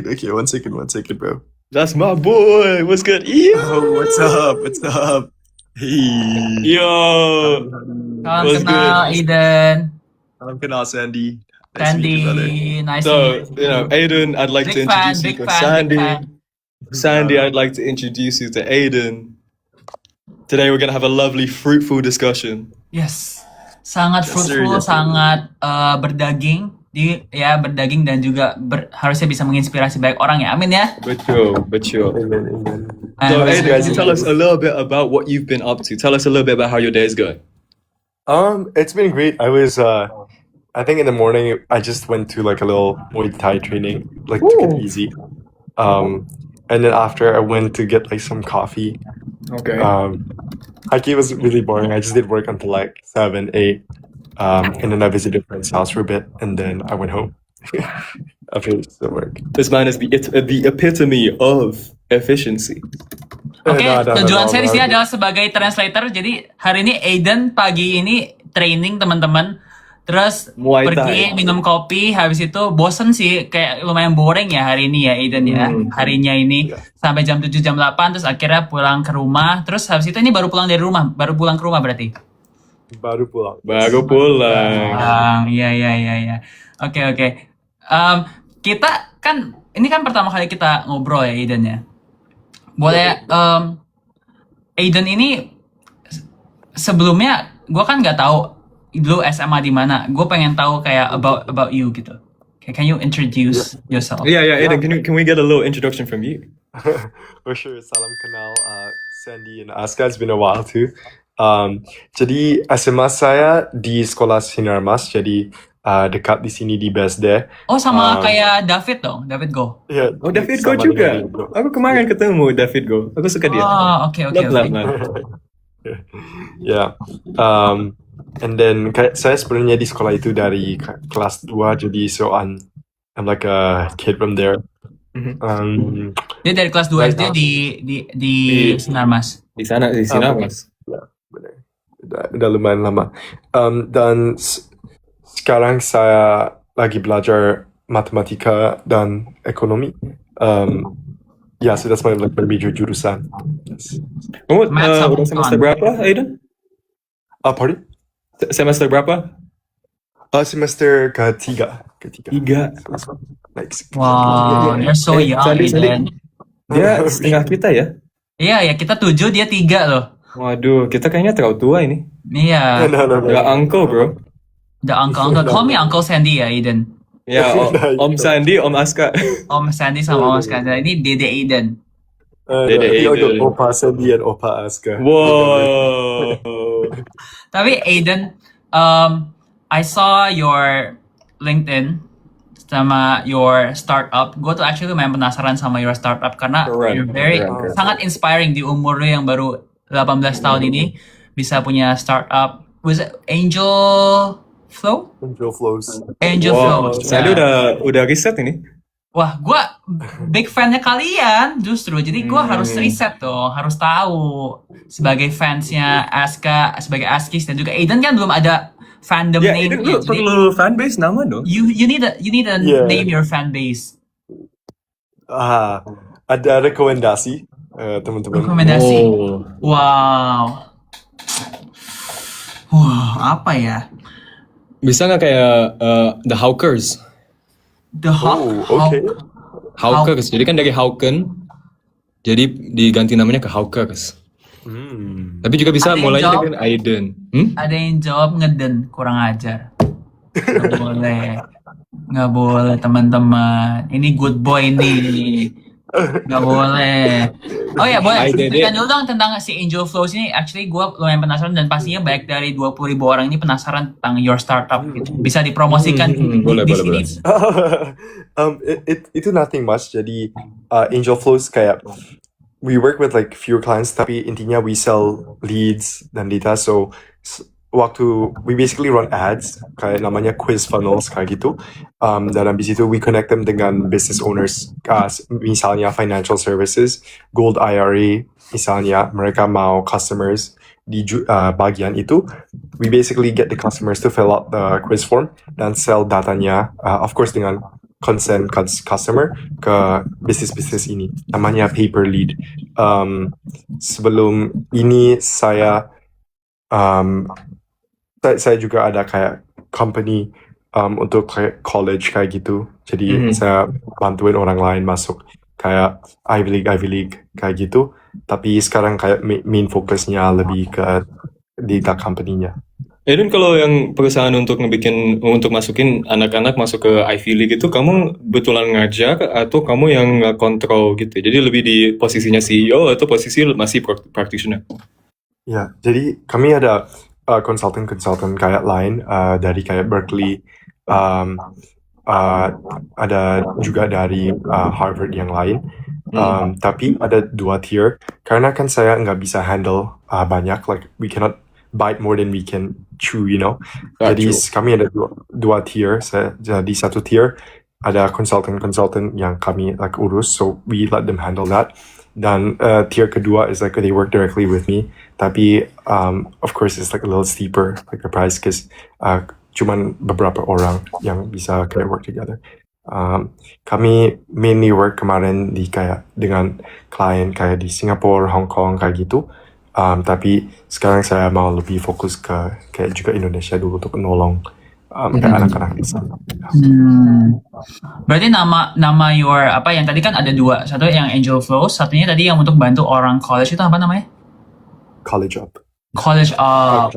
Okay, one second, bro. That's my boy. What's good? Yeah. Oh, what's up? Hey. Yo. Salam What's kenal, good? Aiden. Salam kenal, Sandy. Nice to meet you, brother. Sandy, nice to So, meet you. Aiden, I'd like to Big fan, introduce you big to fan, big Sandy. fan. Sandy, I'd like to introduce you to Aiden. Today we're gonna have a lovely, fruitful discussion. Yes, sangat Yes, sir, fruitful, yes, sir. sangat berdaging. Berdaging dan juga harusnya bisa menginspirasi banyak orang ya. Amin ya. Betul. Amen. So, And- Aiden, can you tell us a little bit about what you've been up to? Tell us a little bit about how your day is going. It's been great. I was, I think in the morning I just went to like a little Muay Thai training, like to get easy. And then after I went to get like some coffee. Okay. Hiking was really boring. I just did work until like 7, 8. And then I visited a friend's house for a bit, and then I went home after the work. This man is the epitome of efficiency. Oke, No, tujuan saya di sini no. adalah sebagai translator. Jadi hari ini Aiden pagi ini training teman-teman. Terus Muay pergi Thai. minum kopi, habis itu bosen sih, kayak lumayan boring ya hari ini ya Aiden ya. Harinya ini sampai jam 7 jam 8 terus akhirnya pulang ke rumah. Terus habis itu ini baru pulang dari rumah, baru pulang ke rumah berarti. Baru pulang. Baru pulang. Iya. Oke. Kita kan ini kan pertama kali kita ngobrol ya Aiden ya. Boleh Aiden ini sebelumnya gue kan nggak tahu dulu SMA di mana. Gue pengen tahu kayak about you gitu. Okay, can you introduce yourself? Yeah, Aiden, can we get a little introduction from you? For sure. Salam kenal, Sandy and Aska. It's been a while too. Jadi SMA saya di sekolah Sinarmas, jadi dekat di sini di BSD. Oh sama kayak David dong, David Go. Ya, Oh, David Go sama juga. dengan Bro. Aku kemarin ketemu David Go. Aku suka dia. Oh oke. Love, man. Yeah. And then saya sebenarnya di sekolah itu dari kelas 2, jadi so I'm like a kid from there. Dia dari kelas 2 SD di Sinarmas. Di sana, Mas. Benar. Udah lumayan lama. Dan sekarang saya lagi belajar matematika dan ekonomi. So that's my like major jurusan. Yes. Math sama Udah semester econ. berapa, Aiden? Pardon? Semester berapa? Semester ketiga. Tiga. Next. Wow, you're so young Sandy. Aiden. Dia setengah kita ya? Iya ya, kita 7, dia 3 loh. Waduh, kita kayaknya terlalu tua ini. Iya. No. Udah uncle, bro. The uncle. Call me Uncle Sandy ya Aiden. Ya, Om Sandy, Om Aska. Om Sandy sama Om Skanda. Ini Dede Aiden. Dede Aiden. Opa Sandy and Opa Aska. Wow. Tapi Aiden, I saw your LinkedIn sama your startup. Gue tuh actually lumayan penasaran sama your startup karena Keren, you're very keren. sangat inspiring di umur lu yang baru 18 tahun ini bisa punya startup. Was it Angel Flow? Angel Flows. Angel Wow, Flow. Sandy Ya. udah riset ini. Wah, gue big fan-nya kalian justru. Jadi gue harus riset dong, harus tahu sebagai fansnya Aska, sebagai Askis dan juga Aiden kan belum ada fandom Ya, name. Aiden, lu perlu fanbase nama dong. You need to Yeah. name your fan base. Ada rekomendasi, teman-teman. Rekomendasi. Oh. Wow. Apa ya? Bisa nggak kayak The Hawkers? The Hawk. Okay. Hawkers. Jadi kan dari Hawken, jadi diganti namanya ke Hawkers. Tapi juga bisa Ada yang mulainya jawab? dengan Aiden. Ada yang jawab ngeden, kurang ajar. Nggak boleh teman-teman. Ini good boy nih. Nggak boleh. Oh ya boleh. Hai, Dede. Cerita dulu dong tentang si Angel Flows ini. Actually gue lumayan penasaran dan pastinya banyak dari 20.000 orang ini penasaran tentang your startup. Gitu. Bisa dipromosikan boleh, di boleh, sini. Itu nothing much. Jadi Angel Flows kayak we work with like few clients, tapi intinya we sell leads dan data. So waktu we basically run ads kayak namanya quiz funnels kayak gitu. Dan habis itu we connect them dengan business owners, misalnya financial services, gold IRA, misalnya mereka mau customers di bagian itu. We basically get the customers to fill out the quiz form dan sell datanya, of course dengan consent customer ke bisnis ini. Namanya Paper Lead. Sebelum ini saya juga ada kayak company untuk kayak college kayak gitu. Jadi saya bantuin orang lain masuk kayak Ivy League kayak gitu. Tapi sekarang kayak main fokusnya lebih ke data company-nya. Dan kalau yang perusahaan untuk masukin anak-anak masuk ke Ivy League itu, kamu betulan ngajar atau kamu yang kontrol gitu? Jadi lebih di posisinya CEO atau posisi masih practitioner? Ya, jadi kami ada konsultan kayak lain dari kayak Berkeley, ada juga dari Harvard yang lain. Tapi ada 2 tier karena kan saya nggak bisa handle banyak, like we cannot bite more than we can chew, you know. Jadi kami ada dua tier. Jadi satu tier ada konsultan yang kami like urus, so we let them handle that. Dan tier kedua is like they work directly with me. Tapi of course it's like a little steeper like the price because cuman beberapa orang yang bisa kayak work together. Kami mainly work kemarin di kayak dengan klien kayak di Singapura, Hong Kong kayak gitu. Tapi sekarang saya mau lebih fokus ke kayak juga Indonesia dulu untuk nolong kayak anak-anak di sana. Berarti nama your apa yang tadi kan ada 2, satu yang Angel Flows, satunya tadi yang untuk bantu orang college itu apa namanya? College Up. College Up.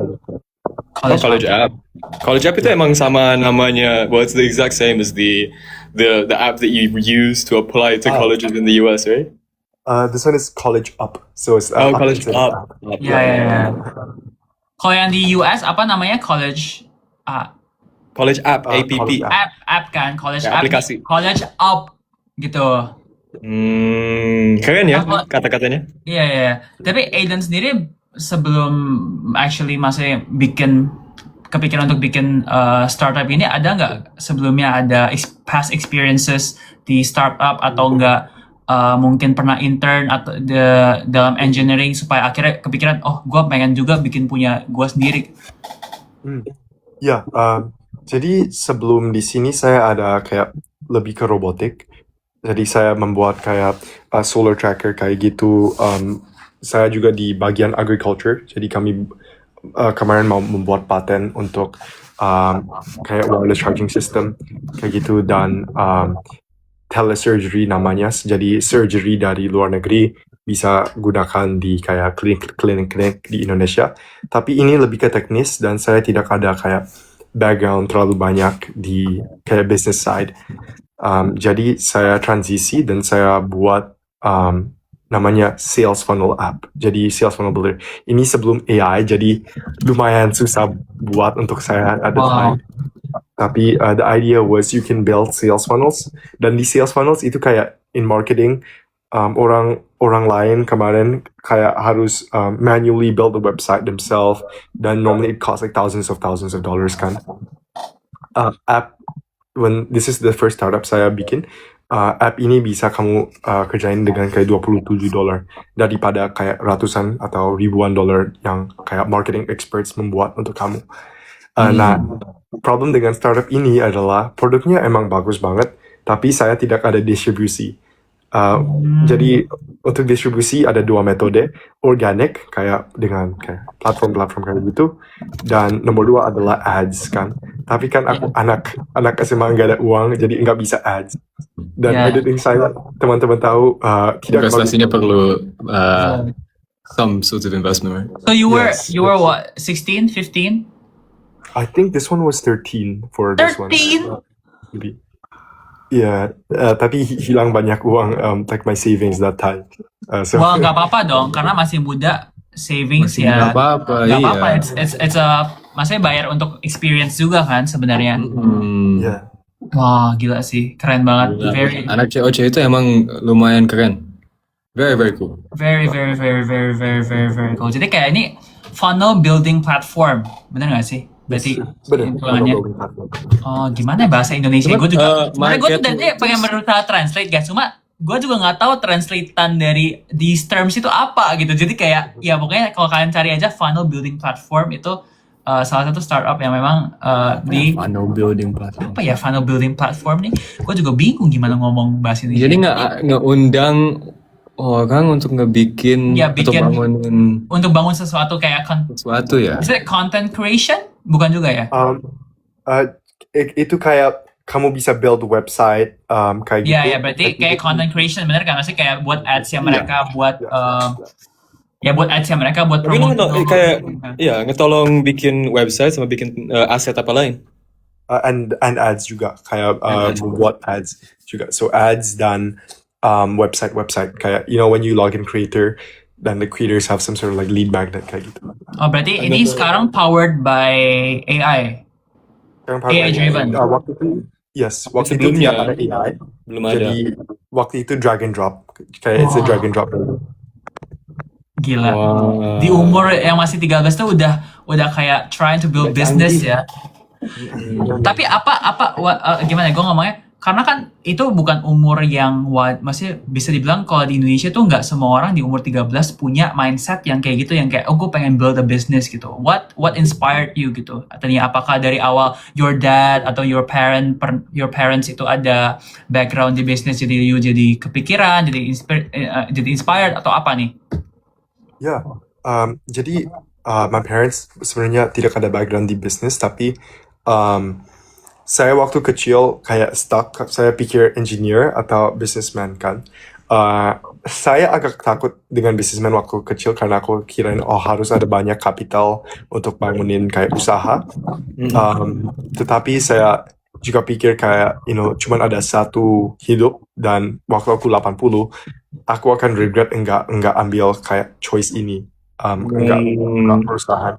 College App. College App itu emang sama namanya. Well, it's the exact same as the app that you use to apply to colleges in the US, right? This one is College Up. So it's College Up. Ya. Kalau yang di US apa namanya? College College App, app. App kan, College Ya, App. aplikasi. College Up gitu. Keren ya kata-katanya. Iya. Tapi Aiden sendiri sebelum actually masih kepikiran untuk bikin startup ini, ada nggak sebelumnya ada past experiences di startup atau nggak? Mungkin pernah intern atau dalam engineering supaya akhirnya kepikiran, gue pengen juga bikin punya gue sendiri. Ya, jadi sebelum di sini saya ada kayak lebih ke robotik. Jadi saya membuat kayak solar tracker kayak gitu. Saya juga di bagian agriculture. Jadi kami kemarin mau membuat paten untuk kayak wireless charging system kayak gitu, dan telesurgery namanya. Jadi surgery dari luar negeri bisa gunakan di kayak klinik di Indonesia. Tapi ini lebih ke teknis dan saya tidak ada kayak background terlalu banyak di kayak business side. Jadi saya transisi dan saya buat namanya sales funnel app. Jadi sales funnel builder. Ini sebelum AI, jadi lumayan susah buat untuk saya at the time. Tapi the idea was you can build sales funnels, dan di sales funnels itu kayak in marketing, orang lain kemarin kayak harus manually build the website themselves, dan normally it costs like thousands of dollars kan. App, when this is the first startup saya bikin, app ini bisa kamu kerjain dengan kayak $27 daripada kayak ratusan atau ribuan dolar yang kayak marketing experts membuat untuk kamu. Nah, problem dengan startup ini adalah produknya emang bagus banget, tapi saya tidak ada distribusi. Jadi untuk distribusi ada 2 metode, organic kayak dengan kayak platform kayak gitu, dan nomor 2 adalah ads kan. Tapi kan aku anak SMA nggak ada uang, jadi nggak bisa ads. Dan editing saya, teman-teman tahu tidak Investasinya perlu some sort of investment, right? So you were what, 16, 15? I think this one was 13 for this one. 13? Maybe. Yeah, tapi hilang banyak uang, like my savings that time. Wah, nggak apa-apa dong, karena masih muda, savings ya. Nggak apa-apa, Nggak iya. apa-apa, it's a, maksudnya bayar untuk experience juga kan sebenarnya. Yeah. Wah, gila sih, keren banget. Very, Anak COC itu emang lumayan keren. Very, very cool. very cool. Jadi kayak ini funnel building platform, bener nggak sih? Berarti Bener. hitungannya. Oh, gimana ya bahasa Indonesia? Gue juga, sebenarnya gue tuh market- dari pengen berusaha translate guys, cuma gue juga nggak tahu translatean dari these terms itu apa gitu. Jadi kayak ya pokoknya kalau kalian cari aja funnel building platform itu salah satu startup yang memang di funnel building platform. apa ya, funnel building platform nih. Gue juga bingung gimana ngomong bahasa Indonesia. Jadi ngeundang orang untuk ngebikin Ya, atau bikin bangunin untuk bangun sesuatu kayak sesuatu ya. is it content creation? Bukan juga ya? Itu kayak kamu bisa build website kayak gitu. Iya, berarti kayak content creation, bener kan? Maksudnya kayak buat ads yang mereka buat, ya buat ads yang mereka buat Tapi promote. kayak ngetolong bikin website sama bikin aset apa lain. And ads juga kayak membuat ads juga. So ads dan website kayak when you log in creator, then the creators have some sort of like lead magnet kayak gitu. Oh, berarti ini sekarang powered by AI. AI driven. Waktu itu Sebelumnya tidak ada AI. belum ada. Jadi waktu itu drag and drop, kayak it's a drag and drop. Gila. Wow. Di umur yang masih 13 tuh udah kayak trying to build business ya. Tapi gimana gue ngomongnya? Karena kan itu bukan umur yang maksudnya bisa dibilang kalau di Indonesia tuh nggak semua orang di umur 13 punya mindset yang kayak gitu, yang kayak gue pengen build a business gitu. What inspired you gitu? Artinya apakah dari awal your dad atau your parents itu ada background di bisnis, jadi you jadi kepikiran, jadi inspired atau apa nih? Ya, jadi my parents sebenarnya tidak ada background di bisnis, tapi saya waktu kecil kayak stuck, saya pikir engineer atau businessman kan. Saya agak takut dengan businessman waktu kecil karena aku kirain harus ada banyak kapital untuk bangunin kayak usaha. Tetapi saya juga pikir kayak cuman ada satu hidup, dan waktu aku 80 aku akan regret enggak ambil kayak choice ini, enggak perusahaan,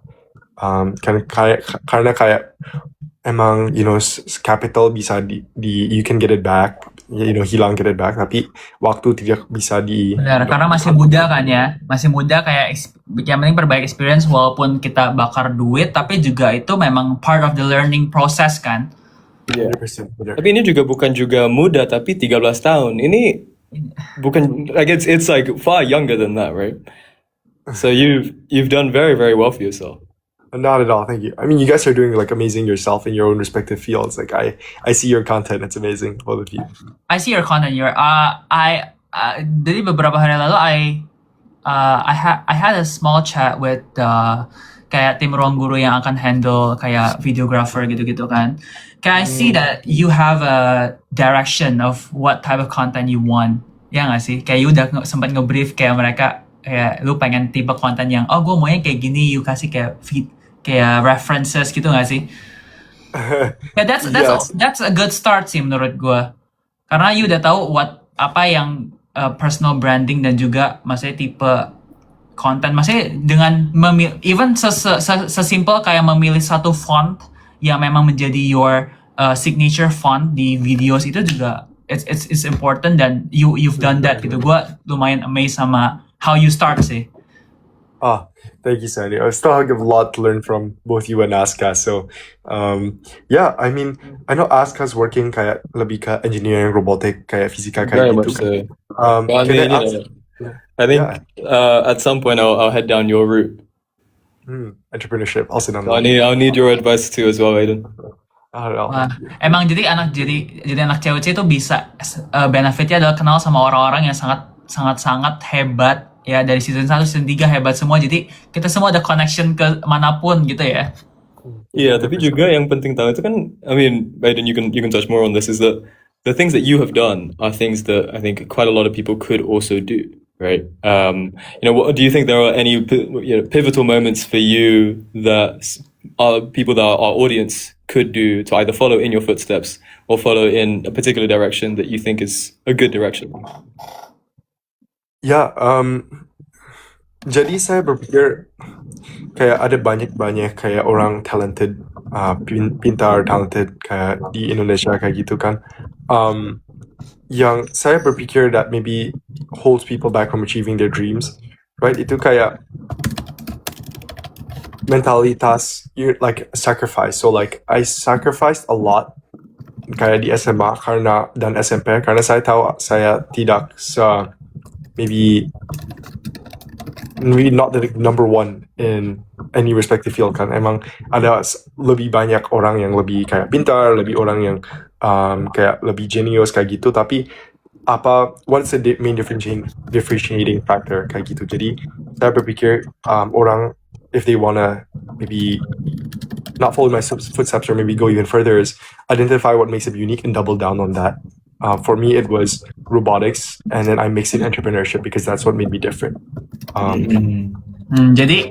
karena kayak emang capital bisa di you can get it back, hilang get it back, tapi waktu tidak bisa di. Benar, karena masih muda kan ya, masih muda, kayak yang penting perbaik experience walaupun kita bakar duit, tapi juga itu memang part of the learning process kan. 100%, benar. Tapi ini juga bukan muda, tapi 13 tahun. Ini bukan, like it's like far younger than that, right? So you've done very, very well for yourself. Not at all, thank you. I mean, you guys are doing like amazing yourself in your own respective fields. Like I see your content; it's amazing, both of you. I see your content. Jadi beberapa hari lalu I had a small chat with kayak tim Ruang Guru yang akan handle kayak videographer gitu-gitu kan. Can I see that you have a direction of what type of content you want? Ya nggak sih? Kayak you udah sempat nge-brief kayak mereka, kayak lu pengen tipe konten yang gue maunya kayak gini, you kasih kayak references gitu nggak sih? Yeah, that's a good start sih menurut gue. Karena you udah tahu apa yang personal branding dan juga maksudnya tipe konten, maksudnya dengan even sesimpel kayak memilih satu font yang memang menjadi your signature font di videos itu juga it's important, dan you've done that gitu. Gue lumayan amazed sama how you start sih. Thank you, Sandy. I still have a lot to learn from both you and Aska. So, yeah, I mean, I know Aska's working kayak lebih ke engineering, robotic, kayak fisika Very kayak much gitu. so. I think at some point I'll head down your route. Entrepreneurship. I'll sit on I'll that. need your advice too as well, Aiden. I don't know. Emang jadi anak cewek itu bisa benefitnya adalah kenal sama orang-orang yang sangat hebat ya, dari season 1 season 3 hebat semua, jadi kita semua ada connection ke manapun gitu ya. Iya, tapi juga yang penting tahu itu kan, I mean, Aiden, you can touch more on this, is that the things that you have done are things that I think quite a lot of people could also do, right? What do you think there are any pivotal moments for you that people that our audience could do to either follow in your footsteps or follow in a particular direction that you think is a good direction? Ya, jadi saya berpikir kayak ada banyak kayak orang talented, pintar, talented kayak di Indonesia kayak gitu kan. Yang saya berpikir that maybe holds people back from achieving their dreams, right? Itu kayak mentalitas, like sacrifice. So like I sacrificed a lot kayak di SMA dan SMP karena saya tahu saya tidak maybe maybe not the number one in any respective field kan. Emang ada lebih banyak orang yang lebih kayak pintar, lebih orang yang kayak lebih genius kayak gitu. Tapi what's the main differentiating factor kayak gitu. Jadi saya berpikir orang if they wanna maybe not follow my footsteps or maybe go even further is identify what makes it unique and double down on that. For me, it was robotics, and then I mixed in entrepreneurship because that's what made me different. Jadi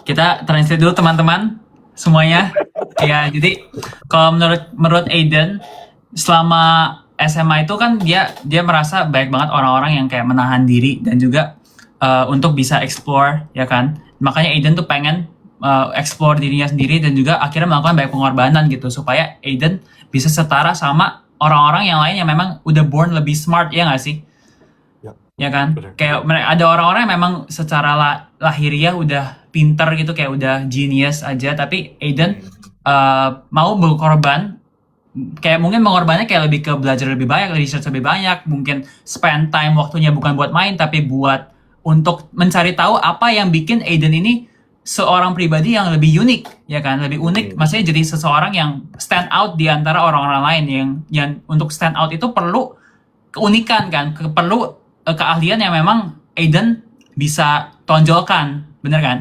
kita translate dulu teman-teman semuanya. Ya, jadi kalau menurut Aiden selama SMA itu kan dia merasa banyak banget orang-orang yang kayak menahan diri dan juga untuk bisa explore, ya kan. Makanya Aiden tuh pengen explore dirinya sendiri dan juga akhirnya melakukan banyak pengorbanan gitu supaya Aiden bisa setara sama orang-orang yang lain yang memang udah born lebih smart, ya nggak sih? Ya kan? Bener. Kayak ada orang-orang yang memang secara lahiriah udah pinter gitu, kayak udah genius aja, tapi Aiden mau berkorban, kayak mungkin mengorbannya kayak lebih ke belajar lebih banyak, research lebih banyak, mungkin spend time waktunya bukan buat main tapi buat untuk mencari tahu apa yang bikin Aiden ini seorang pribadi yang lebih unik, ya kan? Lebih unik, maksudnya jadi seseorang yang stand out di antara orang-orang lain yang untuk stand out itu perlu keunikan kan, perlu keahlian yang memang Aiden bisa tonjolkan, bener kan?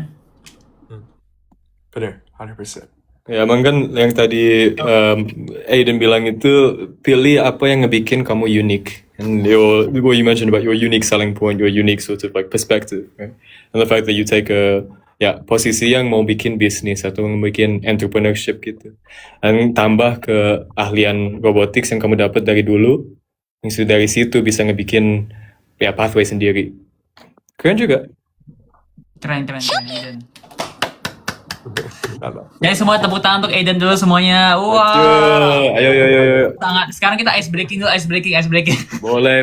Bener, 100%. Ya, emang kan yang tadi Aiden bilang itu pilih apa yang ngebikin kamu unik. And what you mentioned about your unique selling point, your unique sort of like perspective, right? And the fact that you take posisi yang mau bikin bisnis atau mau bikin entrepreneurship gitu. Dan tambah ke ahlian robotics yang kamu dapat dari dulu, yang sudah dari situ bisa ngebikin pathway sendiri. Keren juga. Keren Aiden. Jadi semua tepuk tangan untuk Aiden dulu semuanya. Wah. Ayo. Sangat. Sekarang kita ice breaking dulu, ice breaking. Boleh.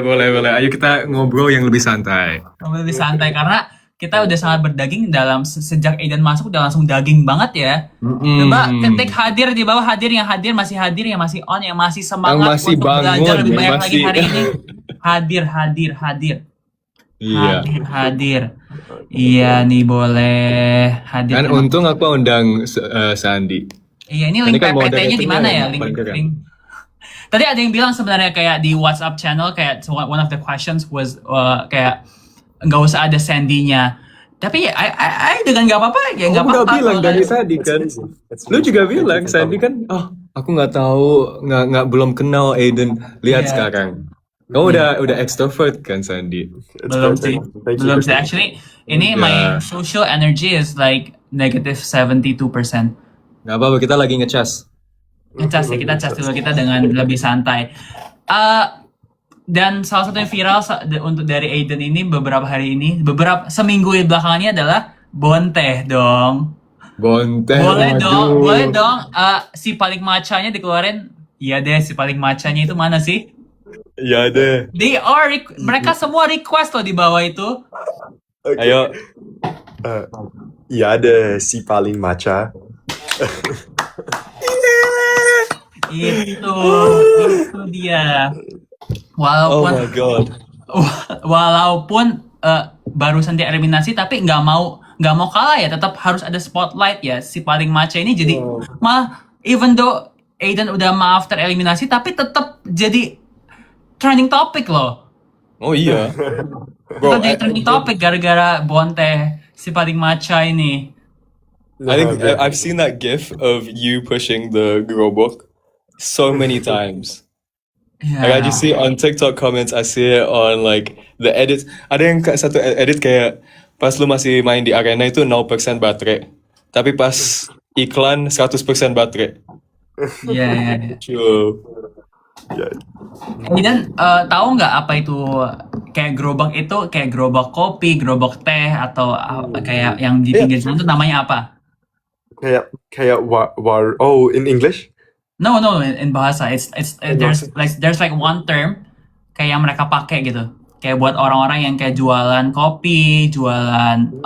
Ayo kita ngobrol yang lebih santai. Lebih santai karena kita udah sangat berdaging dalam sejak Aiden masuk udah langsung daging banget ya. Coba ketik hadir di bawah, yang masih hadir, yang masih on, yang masih semangat yang masih untuk bangun, belajar lebih banyak yang lagi masih... hari ini. Hadir. Iya. Hadir. Iya nih boleh hadir. Kan untung aku undang Sandi. Iya, ini link kan PPT-nya di mana ya? paling keren. Link. Tadi ada yang bilang sebenarnya kayak di WhatsApp channel kayak one of the questions was kayak nggak usah ada Sandy-nya. Tapi I dengan nggak apa-apa ya, nggak apa-apa. Udah bilang dari tadi kan. Lu juga bilang Sandy kan, aku nggak tahu, nggak belum kenal Aiden. Lihat sekarang. Kamu udah extrovert kan Sandy? Belum sih. Actually, ini my social energy is like negative 72%. Nggak apa-apa, kita lagi ngecas. Kita cas dulu, kita dengan lebih santai. Dan salah satu yang viral untuk dari Aiden ini seminggu belakangannya adalah Bonteh dong. Boleh dong. Si paling macanya dikeluarin. Iya deh, si paling macanya itu mana sih? Iya deh. Mereka semua request loh di bawah itu. Okay. Ayo. Iya deh, si paling maca. Itu dia. Walaupun, oh my god. Walaupun barusan dieliminasi tapi nggak mau kalah ya, tetap harus ada spotlight ya si paling maca ini. Jadi malah even though Aiden udah maaf tereliminasi tapi tetap jadi trending topic loh. Oh iya. Tetap jadi trending topic gara-gara Bonteh si paling maca ini. I think I've seen that gif of you pushing the Growbook so many times. Yeah. Like I just see on TikTok comments, I see it on like the edits. Ada yang satu edit kayak pas lu masih main di arena itu 0% baterai. Tapi pas iklan 100% baterai. Iya. True. Dan tahu nggak apa itu kayak gerobak itu, kayak gerobak kopi, gerobak teh atau kayak yang di pinggir jalan itu namanya apa? Kayak in English? No, in bahasa. There's like one term kayak yang mereka pakai gitu. Kayak buat orang-orang yang kayak jualan kopi, jualan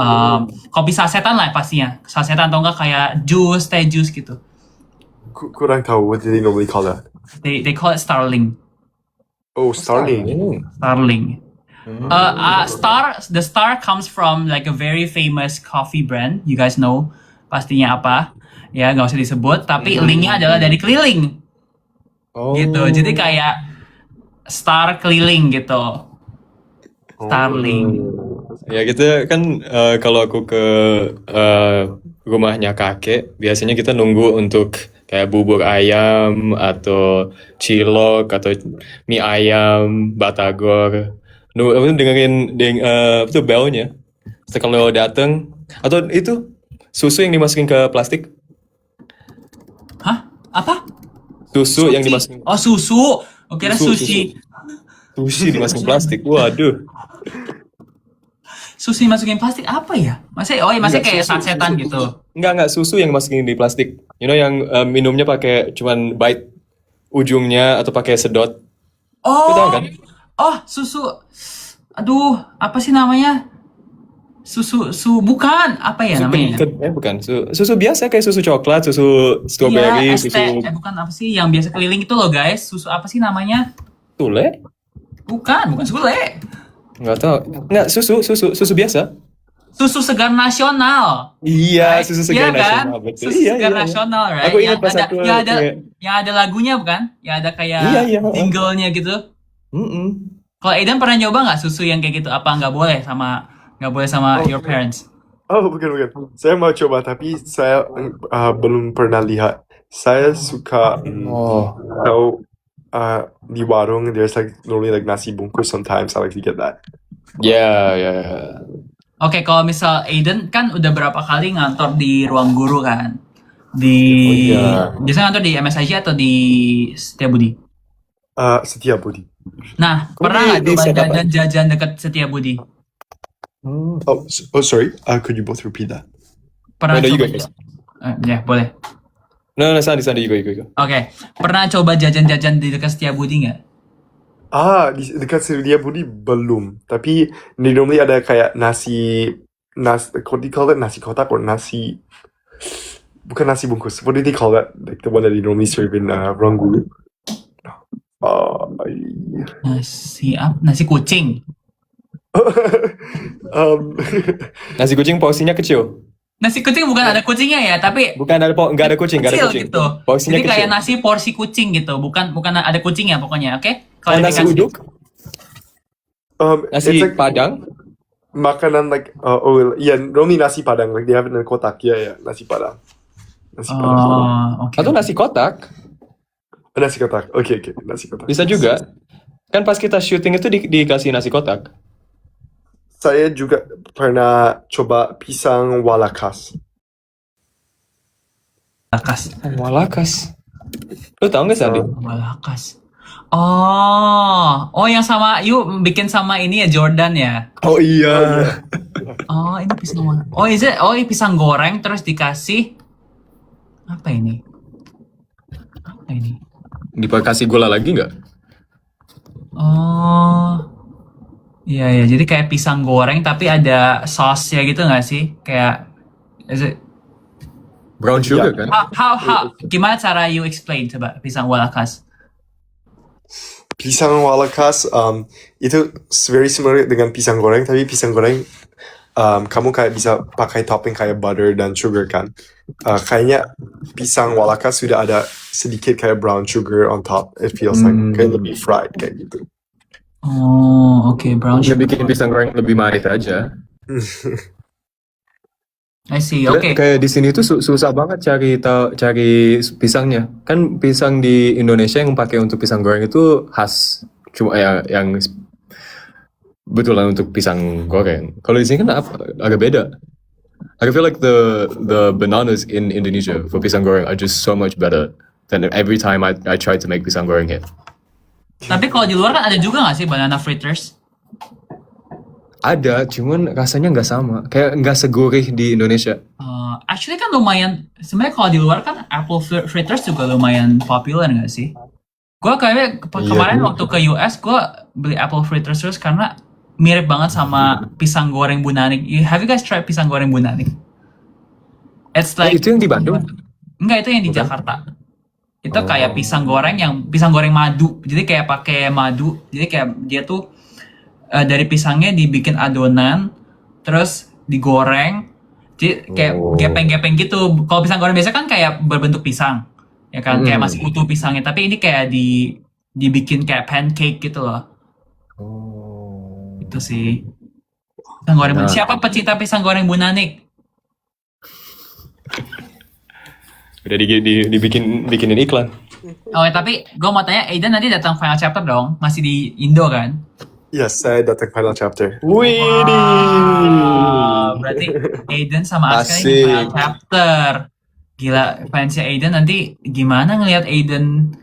kopi sasetan lah pastinya. Sasetan atau enggak kayak teh jus gitu. Kurang tahu, what do they normally call that? They call it Starling. Oh, Starling. Starling. The star comes from like a very famous coffee brand. You guys know pastinya apa? Ya nggak usah disebut. Tapi linknya adalah dari keliling Oh. gitu. Jadi kayak star keliling gitu. Starling. Ya gitu kan kalau aku ke rumahnya kakek, biasanya kita nunggu untuk kayak bubur ayam atau cilok atau mie ayam, batagor. Nunggu dengerin apa tuh belnya. Terus kalau dateng atau itu susu yang dimasukin ke plastik, Hah? Apa? susu yang Sushi. dimasukin Oh susu. Oh kira Susu, sushi. sushi dimasukin plastik. Waduh. Sushi masukin plastik apa ya? Masnya Enggak, kayak susu, sasetan susu, gitu. Enggak susu yang masukin di plastik. You know yang minumnya pakai cuman bite ujungnya atau pakai sedot. Lu tahu kan? Oh, susu. Aduh, apa sih namanya? Susu bukan. Apa ya namanya? Bukan. Susu biasa kayak susu coklat, susu strawberry, Iya, susu bukan apa sih yang biasa keliling itu loh, guys. Susu apa sih namanya? tule? Bukan Sule. Enggak tahu. Enggak, susu biasa. Susu segar nasional. Iya, Right? susu segar Iya kan? nasional. Betul. Susu Iya, segar iya. nasional, right? Aku ingat pas aku yang ada lagunya bukan? Yang ada kayak Iya. jingle-nya gitu. Kalau Aidan pernah nyoba nggak susu yang kayak gitu? Apa nggak boleh sama your parents? Oh, bukan. Saya mau coba, tapi saya belum pernah lihat. Saya suka tahu di warung, there's like normally like nasi bungkus. Sometimes I like to get that. Ya. Oke, kalau misal Aiden kan udah berapa kali ngantor di ruang guru kan? Biasanya ngantor di MSIG atau di Setiabudi? Setiabudi. Nah, pernah nggak di coba jajan dekat Setiabudi? Oh, sorry. Could you both repeat that? Pernah No, you coba? go first. Ya, boleh. No, Sandi, you go. Oke, pernah coba jajan-jajan di dekat Setiabudi nggak? Di dekat Setiabudi belum. Tapi di normally ada kayak nasi, what do you call it? Nasi kotak or nasi? Bukan nasi bungkus. What do they call that? Like the one that they normally serve in ruang guru. Nasi kucing. Nasi kucing porsinya kecil. Nasi kucing bukan ada kucingnya ya, tapi Bukan nggak ada kucing, nggak ada kecil kucing. gitu. Porsinya Jadi kecil. kayak nasi porsi kucing gitu, bukan ada kucingnya pokoknya, oke? Kalau nasi Klarifikasi. uduk, It's nasi like padang. makanan like normally nasi padang, like they have it in kotak. Yeah, nasi padang. Nasi padang. Oh, oke. Atau nasi kotak, Nasi kotak. Oke, nasi kotak. bisa juga. Kan pas kita syuting itu dikasih nasi kotak. Saya juga pernah coba pisang walakas. Walakas. Lu tahu nggak Sandi? Walakas. Yang sama bikin sama ini ya Jordan ya. Oh iya. Oh, ini pisang. Ini pisang goreng terus dikasih apa ini? Dikasih gula lagi nggak? Oh. Iya, jadi kayak pisang goreng tapi ada sausnya gitu nggak sih? Kayak is it Brown sugar kan? how gimana cara you explain coba pisang walakas? Pisang walakas itu very similar dengan pisang goreng, tapi pisang goreng kamu kayak bisa pakai topping kayak butter dan sugar kan. Kayaknya pisang walakas sudah ada sedikit kayak brown sugar on top. It feels like kayak lebih fried kayak gitu. Oh, oke, brown Nggak sugar. bikin pisang goreng lebih manis aja. I see. Oke. Kayak di sini tuh susah banget cari pisangnya. Kan pisang di Indonesia yang pakai untuk pisang goreng itu khas, cuma yang betulan untuk pisang goreng. Kalau di sini kan agak beda. I feel like the bananas in Indonesia for pisang goreng are just so much better than every time I try to make pisang goreng here. Tapi kalau di luar kan ada juga nggak sih banana fritters? Ada, cuman rasanya nggak sama. Kayak nggak segurih di Indonesia. Actually kan lumayan. Sebenarnya kalau di luar kan apple fritters juga lumayan populer nggak sih? Gue kayaknya kemarin waktu ke US gue beli apple fritters terus karena mirip banget sama pisang goreng Bunanik. Have you guys tried pisang goreng Bunanik? It's like Itu yang di Bandung? Enggak, itu yang di Jakarta. Itu kayak pisang goreng madu. Jadi kayak pakai madu. Jadi kayak dia tuh dari pisangnya dibikin adonan, terus digoreng. Jadi kayak Oh. gepeng-gepeng gitu. Kalau pisang goreng biasa kan kayak berbentuk pisang, ya kan? Kayak masih utuh pisangnya. Tapi ini kayak dibikin kayak pancake gitu loh. Oh. Itu sih. Pisang goreng. Nah. Siapa pecinta pisang goreng Bu Nanik? Udah dibikinin iklan. Oh, tapi gue mau tanya, Aiden nanti datang final chapter dong? Masih di Indo kan? Yes, saya datang final chapter. Widih. Berarti Aiden sama Aska ini Asik. final chapter. Gila, fansnya Aiden nanti gimana ngelihat Aiden?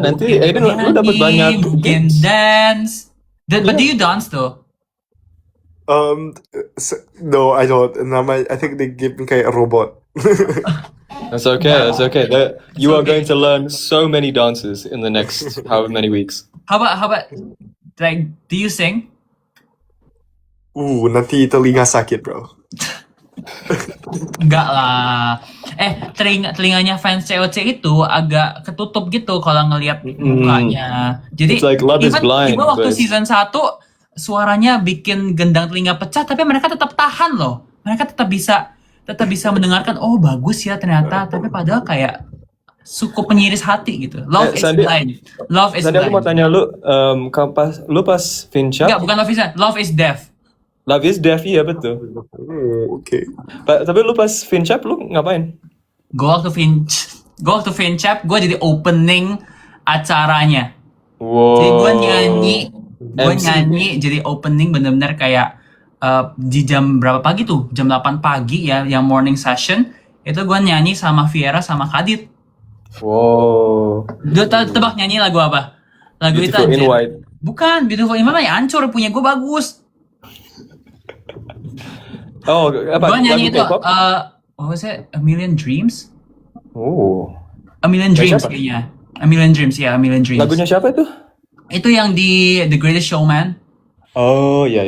Nanti bikin Aiden lu dapat nyanyi, banyak bikin gigs. dance. But do you dance though? No, I don't. I think they give me kayak a robot. That's okay. You are going to learn so many dances in the next however many weeks. How about like do you sing? Nanti telinga sakit, bro. Enggak lah. Telinganya fans COC itu agak ketutup gitu kalau ngelihat mukanya. Jadi It's like love is blind, even waktu but- season 1 suaranya bikin gendang telinga pecah, tapi mereka tetap tahan loh. Mereka tetap bisa mendengarkan, oh bagus ya ternyata, tapi padahal kayak cukup penyiris hati gitu. Love is Sandi- blind. Love is Tadi aku mau blind. tanya lu, lu pas Finchap, Enggak, bukan love is blind. Love is deaf. Love is Deaf, iya betul. Okay. Tapi lu pas Finchap lu ngapain? Gue waktu Finchap, gue jadi opening acaranya. Wow. Jadi gue MC. nyanyi jadi opening bener-bener kayak di jam berapa pagi tuh? Jam 8 pagi ya, yang morning session. Itu gue nyanyi sama Viera sama Kadit. Wow. Gue tebak nyanyi lagu apa? Lagu Beautiful itu in anjir. White. Bukan, Beautiful in White ya hancur, punya gue bagus. Oh, apa? Gue nyanyi Lagu itu, K-pop? what was it? A Million Dreams? Oh. A Million Lagu Dreams siapa? kayaknya. A Million Dreams, ya, A Million Dreams. Lagunya siapa itu? Itu yang di The Greatest Showman. Oh, iya.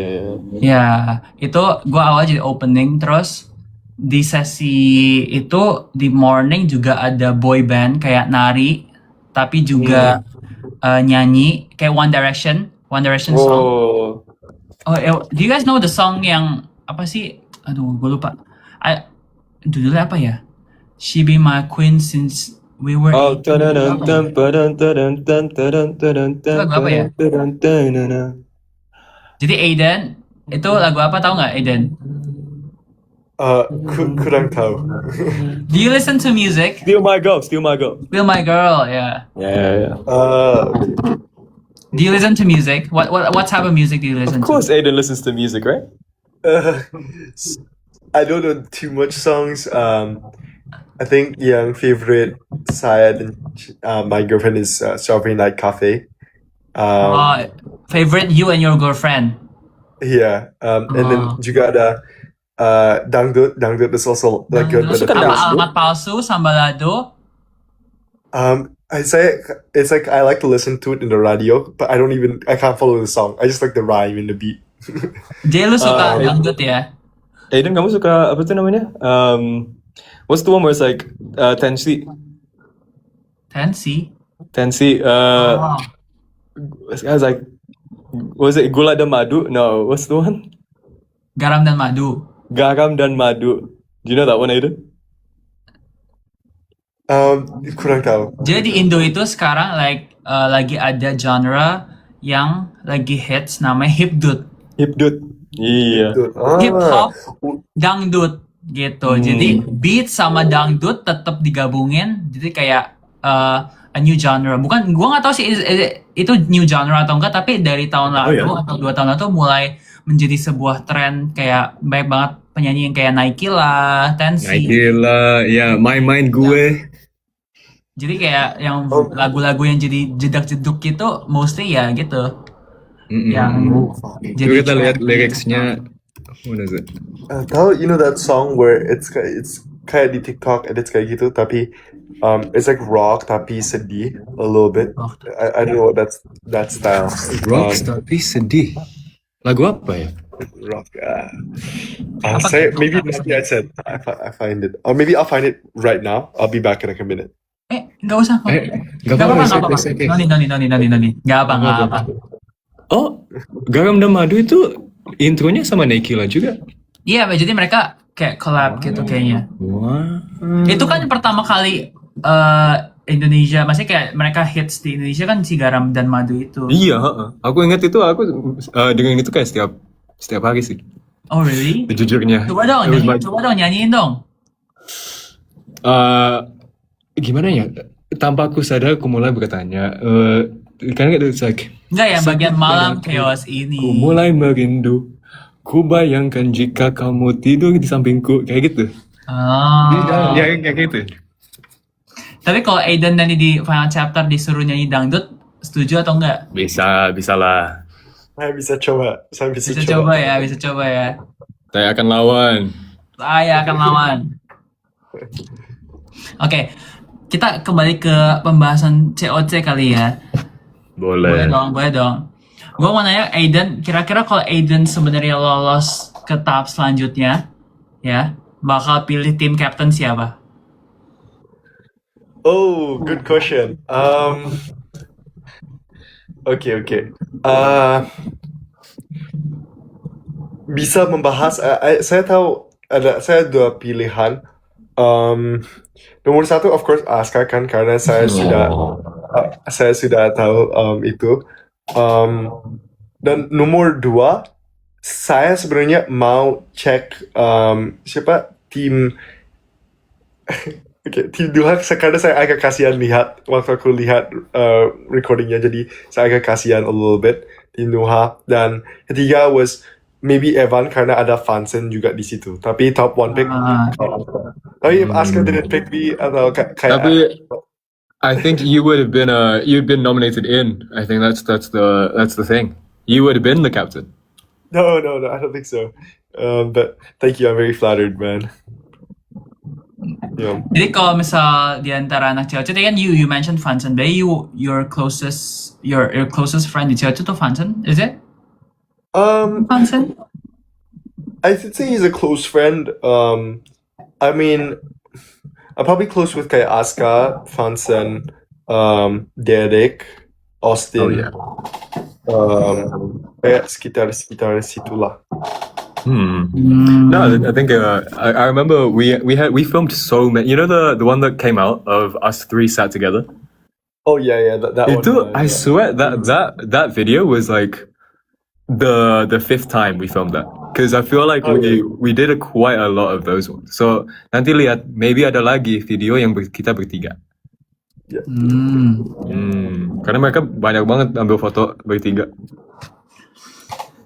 Ya, itu gue awal jadi opening, terus di sesi itu di morning juga ada boy band kayak nari, tapi juga nyanyi kayak One Direction song. Oh. Do you guys know the song yang apa sih? Aduh, gue lupa. Judulnya apa ya? She Be My Queen Since We Were. Oh, Lagu apa ya? Jadi Aiden, itu lagu apa tahu nggak Aiden? Kurang tahu. Do you listen to music? Steal My Girl. Feel My Girl, yeah. Yeah. Do you listen to music? What type of music do you listen Of course Aiden listens to music, right? I don't know too much songs. I think yang favorite saya dan my girlfriend is Strawberry Night Cafe. to? Favorite you and your girlfriend? Yeah. And then juga ada dangdut. Dangdut is also like good. Suka Apa dangdut? Alamat Palsu, Sambalado? I say it's like I like to listen to it in the radio, but I can't follow the song. I just like the rhyme and the beat. Jadi lu suka dangdut ya? Aiden, kamu suka apa tuh namanya? What's the one where it's like Tensi? Tensi? I was like, was it Gula dan Madu? No, what's the one? Garam dan Madu. Garam dan Madu. Do you know that one, Aiden? Kurang tahu. Jadi di Indo itu sekarang lagi ada genre yang lagi hits namanya hipdut. Hipdut. Iya. Hip hop, dangdut gitu. Jadi beat sama dangdut tetap digabungin. Jadi kayak a new genre. Bukan, gua nggak tahu sih itu new genre atau enggak. Tapi dari tahun lalu atau 2 tahun lalu tuh mulai menjadi sebuah tren, kayak banyak banget penyanyi yang kayak Nike lah, Tensi. Gila, ya, My Mind gue. Jadi kayak yang lagu-lagu yang jadi jedak-jeduk gitu, mostly ya gitu. Yang Coba kita lihat liriknya. What is it? Tahu, you know that song where it's kayak di TikTok edits kayak gitu, tapi it's like rock tapi sedih a little bit. I don't know that style. Rock tapi sedih. Lagu apa ya? Rock. Maybe nanti I said I find it, or maybe I'll find it right now. I'll be back in like a minute. Nggak usah. Nggak Nggak apa-apa, apa-apa. it's okay. Noni. Nggak apa. Oh, Garam dan Madu itu intronya sama Naikila juga. Iya, jadi mereka kayak collab gitu kayaknya. Wah. Itu kan pertama kali Indonesia, maksudnya kayak mereka hits di Indonesia kan si Garam dan Madu itu. Iya, heeh. Aku ingat itu, aku dengerin itu kayak setiap hari sih. Oh really? Sejujurnya. Coba dong nyanyiin dong. Gimana ya? Tanpa aku sadar, aku mulai bertanya. Karena it's like Enggak ya, bagian malam chaos ini. ku mulai merindu. Ku bayangkan jika kamu tidur di sampingku, kayak gitu. Oh. Ya, kayak gitu. Tapi kalau Aiden nanti di final chapter disuruh nyanyi dangdut, setuju atau enggak? Bisa lah. Saya bisa coba. Bisa coba ya. Saya akan lawan. Saya akan lawan. Oke, kita kembali ke pembahasan COC kali ya. Boleh dong. Gue mau nanya Aiden, kira-kira kalau Aiden sebenarnya lolos ke tahap selanjutnya, ya, bakal pilih tim captain siapa? Oh, good question. Okay. Bisa membahas. Saya tahu saya dua pilihan. Nomor satu, of course, Aska kan, karena saya sudah tahu itu. Dan nomor dua, saya sebenarnya mau cek siapa tim. Oke, tim dua karena saya agak kasihan lihat waktu aku lihat recordingnya, jadi saya agak kasihan a little bit tim dua. Dan ketiga was maybe Evan karena ada Fansen juga di situ. Tapi top one pick. Tapi if Aska didn't pick me atau kayak. Tapi I think you'd been nominated in. I think that's the thing. You would have been the captain. No, I don't think so. But thank you, I'm very flattered, man. Yeah. Jadi kalau misal di antara anak COC tadi kan you mentioned Fansen, but your closest friend di COC tuh Fansen, is it? Fansen? I should say he's a close friend. I mean, I'm probably close with kayak Aska, Fansen, Derek, Austin. Kayak sekitar situlah. No, I think I remember we filmed so many. You know the one that came out of us three sat together. Oh yeah, that one. I swear that video was like the fifth time we filmed that, because I feel like we did quite a lot of those ones. So nanti lihat, maybe ada lagi video yang kita bertiga. Yeah. Karena mereka banyak banget ambil foto bertiga.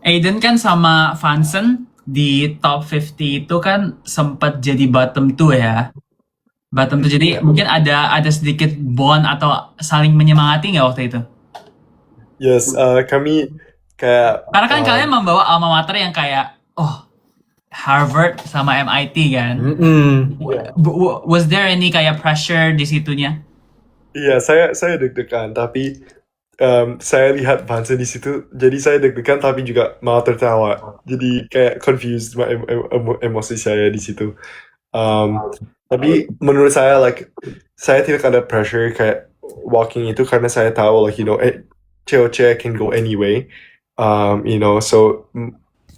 Aiden kan sama Fansen di top 50 itu kan sempat jadi bottom 2 ya. Bottom 2, jadi mungkin ada sedikit bond atau saling menyemangati nggak waktu itu? Yes, kami kayak. Karena kan kalian membawa alma mater yang kayak Harvard sama MIT kan. Was there any kayak pressure di situnya? Iya, saya deg-degan, tapi saya lihat Fansen di situ, jadi saya deg-degan tapi juga mau tertawa. Jadi kayak confused emosi saya di situ. Tapi menurut saya saya tidak ada pressure kayak walking itu, karena saya tahu COC can go anyway. So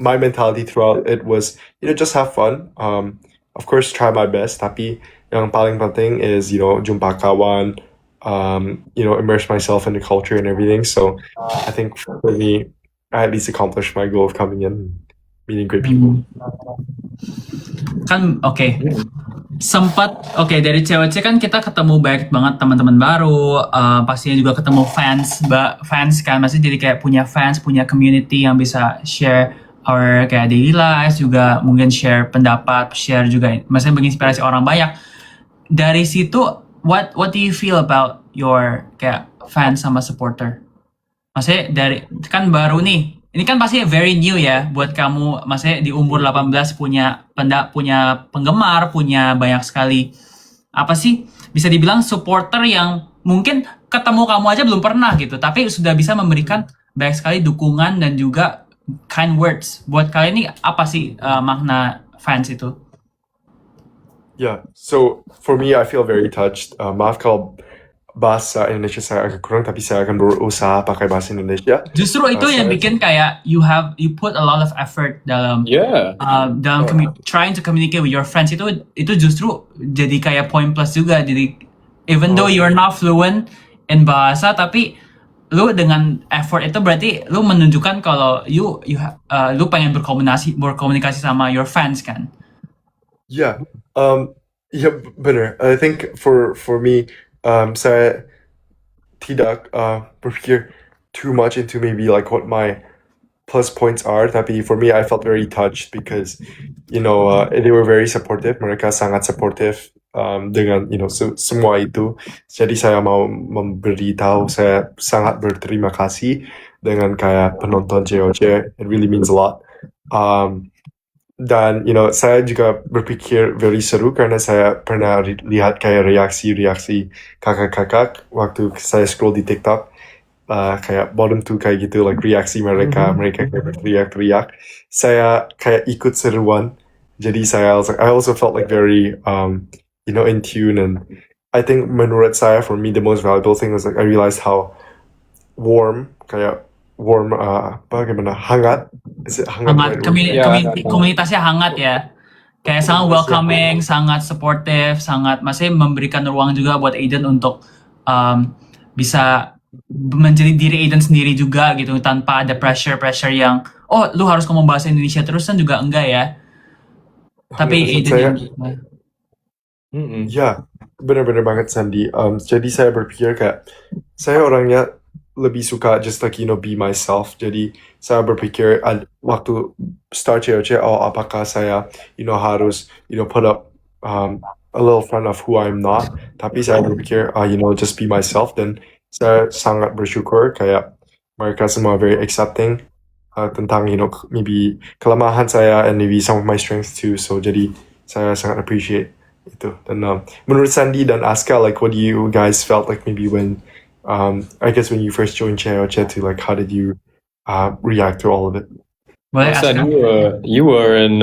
my mentality throughout it was just have fun. Of course try my best, tapi yang paling penting is jumpa kawan. Immerse myself in the culture and everything. So I think for me, I at least accomplished my goal of coming in, meeting great people. Kan dari COC kan kita ketemu banyak banget teman-teman baru, pastinya juga ketemu fans kan, masih jadi kayak punya fans, punya community yang bisa share our kayak daily lives, juga mungkin share pendapat, share juga maksudnya menginspirasi orang banyak. Dari situ what do you feel about your kayak fans sama supporter? Maksudnya dari kan baru nih, ini kan pasti very new ya buat kamu, maksudnya di umur 18 punya penggemar, punya banyak sekali apa sih bisa dibilang supporter yang mungkin ketemu kamu aja belum pernah gitu, tapi sudah bisa memberikan banyak sekali dukungan dan juga kind words. Buat kalian ini apa sih makna fans itu? Yeah, so for me, I feel very touched. Maaf kalau bahasa Indonesia saya agak kurang, tapi saya akan berusaha pakai bahasa Indonesia. Justru itu yang saya- bikin kayak you put a lot of effort dalam Yeah. trying to communicate with your friends, itu justru jadi kayak point plus juga. Jadi even though you're not fluent in bahasa, tapi lu dengan effort itu berarti lu menunjukkan kalau lu pengen berkomunikasi sama your fans kan. Yeah, yeah, benar. I think for me, saya tidak berpikir too much into maybe like what my plus points are. Tapi for me, I felt very touched because they were very supportive. Mereka sangat supportive dengan semua itu. Jadi saya mau memberitahu saya sangat berterima kasih dengan kayak penonton COC. It really means a lot. Dan saya juga berpikir very seru karena saya pernah lihat kayak reaksi kakak-kakak waktu saya scroll di TikTok, kayak bottom two kayak gitu, like reaksi mereka kayak berteriak-teriak. Saya kayak ikut seruan. Jadi I also felt like very in tune, and I think menurut saya, for me, the most valuable thing was like I realized how warm hangat. Is it hangat? Hangat, right word? Yeah, komunitasnya hangat ya. Kayak sangat welcoming, sangat supportive, sangat masih memberikan ruang juga buat Aiden untuk bisa menjadi diri Aiden sendiri juga gitu, tanpa ada pressure yang lu harus ngomong bahasa Indonesia terus kan juga enggak ya. Tapi Maksud Aiden Ya, benar-benar banget Sandy. Jadi saya berpikir kayak saya orangnya lebih suka just like be myself. Jadi saya berpikir waktu start COC, apakah saya harus put up a little front of who I'm not. Tapi saya berpikir just be myself, dan saya sangat bersyukur kayak mereka semua very accepting tentang maybe kelemahan saya and maybe some of my strengths too. So jadi saya sangat appreciate itu. Dan menurut Sandy dan Aska, like what do you guys felt like maybe when I guess when you first joined COC, like how did you react to all of it? boleh Well, San, Aska? you were in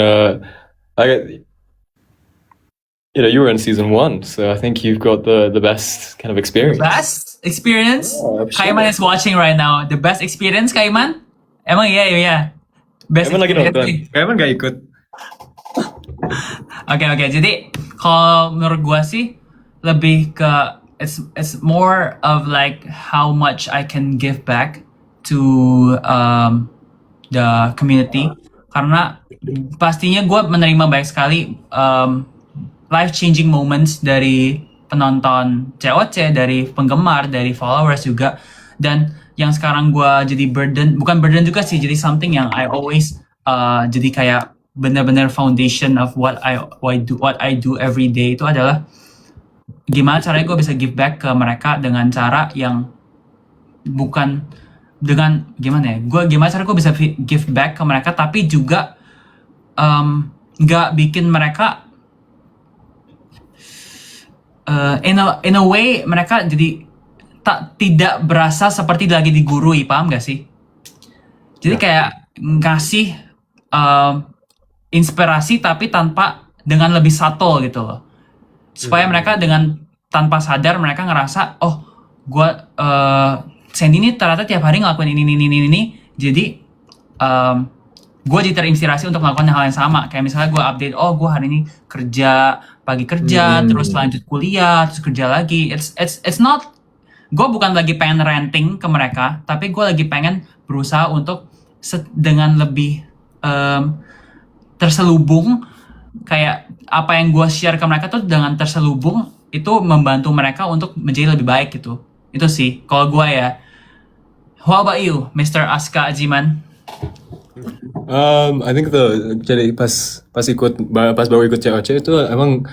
you were in season 1, so I think you've got the best kind of experience. Best experience? Oh, sure. Kaiman is watching right now. The best experience, Kaiman? Emang iya. Best Kaiman lagi experience nonton. nih. Kaiman gak ikut. Oke. Jadi kalau menurut gua sih lebih ke it's more of like how much I can give back to the community, karena pastinya gua menerima banyak sekali life changing moments dari penonton COC, dari penggemar, dari followers juga. Dan yang sekarang gua jadi bukan burden juga sih, jadi something yang I always jadi kayak benar-benar foundation of what I do every day, itu adalah gimana caranya gue bisa give back ke mereka dengan cara yang bukan dengan gimana cara gue bisa give back ke mereka tapi juga nggak bikin mereka in a way mereka jadi tidak berasa seperti lagi digurui, paham gak sih? Jadi kayak ngasih inspirasi tapi dengan lebih subtle gitu loh. Supaya mereka tanpa sadar mereka ngerasa, Sandy ini ternyata tiap hari ngelakuin ini. Jadi gue jadi terinspirasi untuk melakukan hal yang sama. Kayak misalnya gue update, gue hari ini pagi kerja, terus lanjut kuliah, terus kerja lagi. It's not, gue bukan lagi pengen ranting ke mereka, tapi gue lagi pengen berusaha untuk dengan lebih terselubung, kayak apa yang gue share ke mereka tuh dengan terselubung, itu membantu mereka untuk menjadi lebih baik gitu. Itu sih kalau gue ya. How about you, Mr. Aska Ajiman? I think jadi pas baru ikut COC itu emang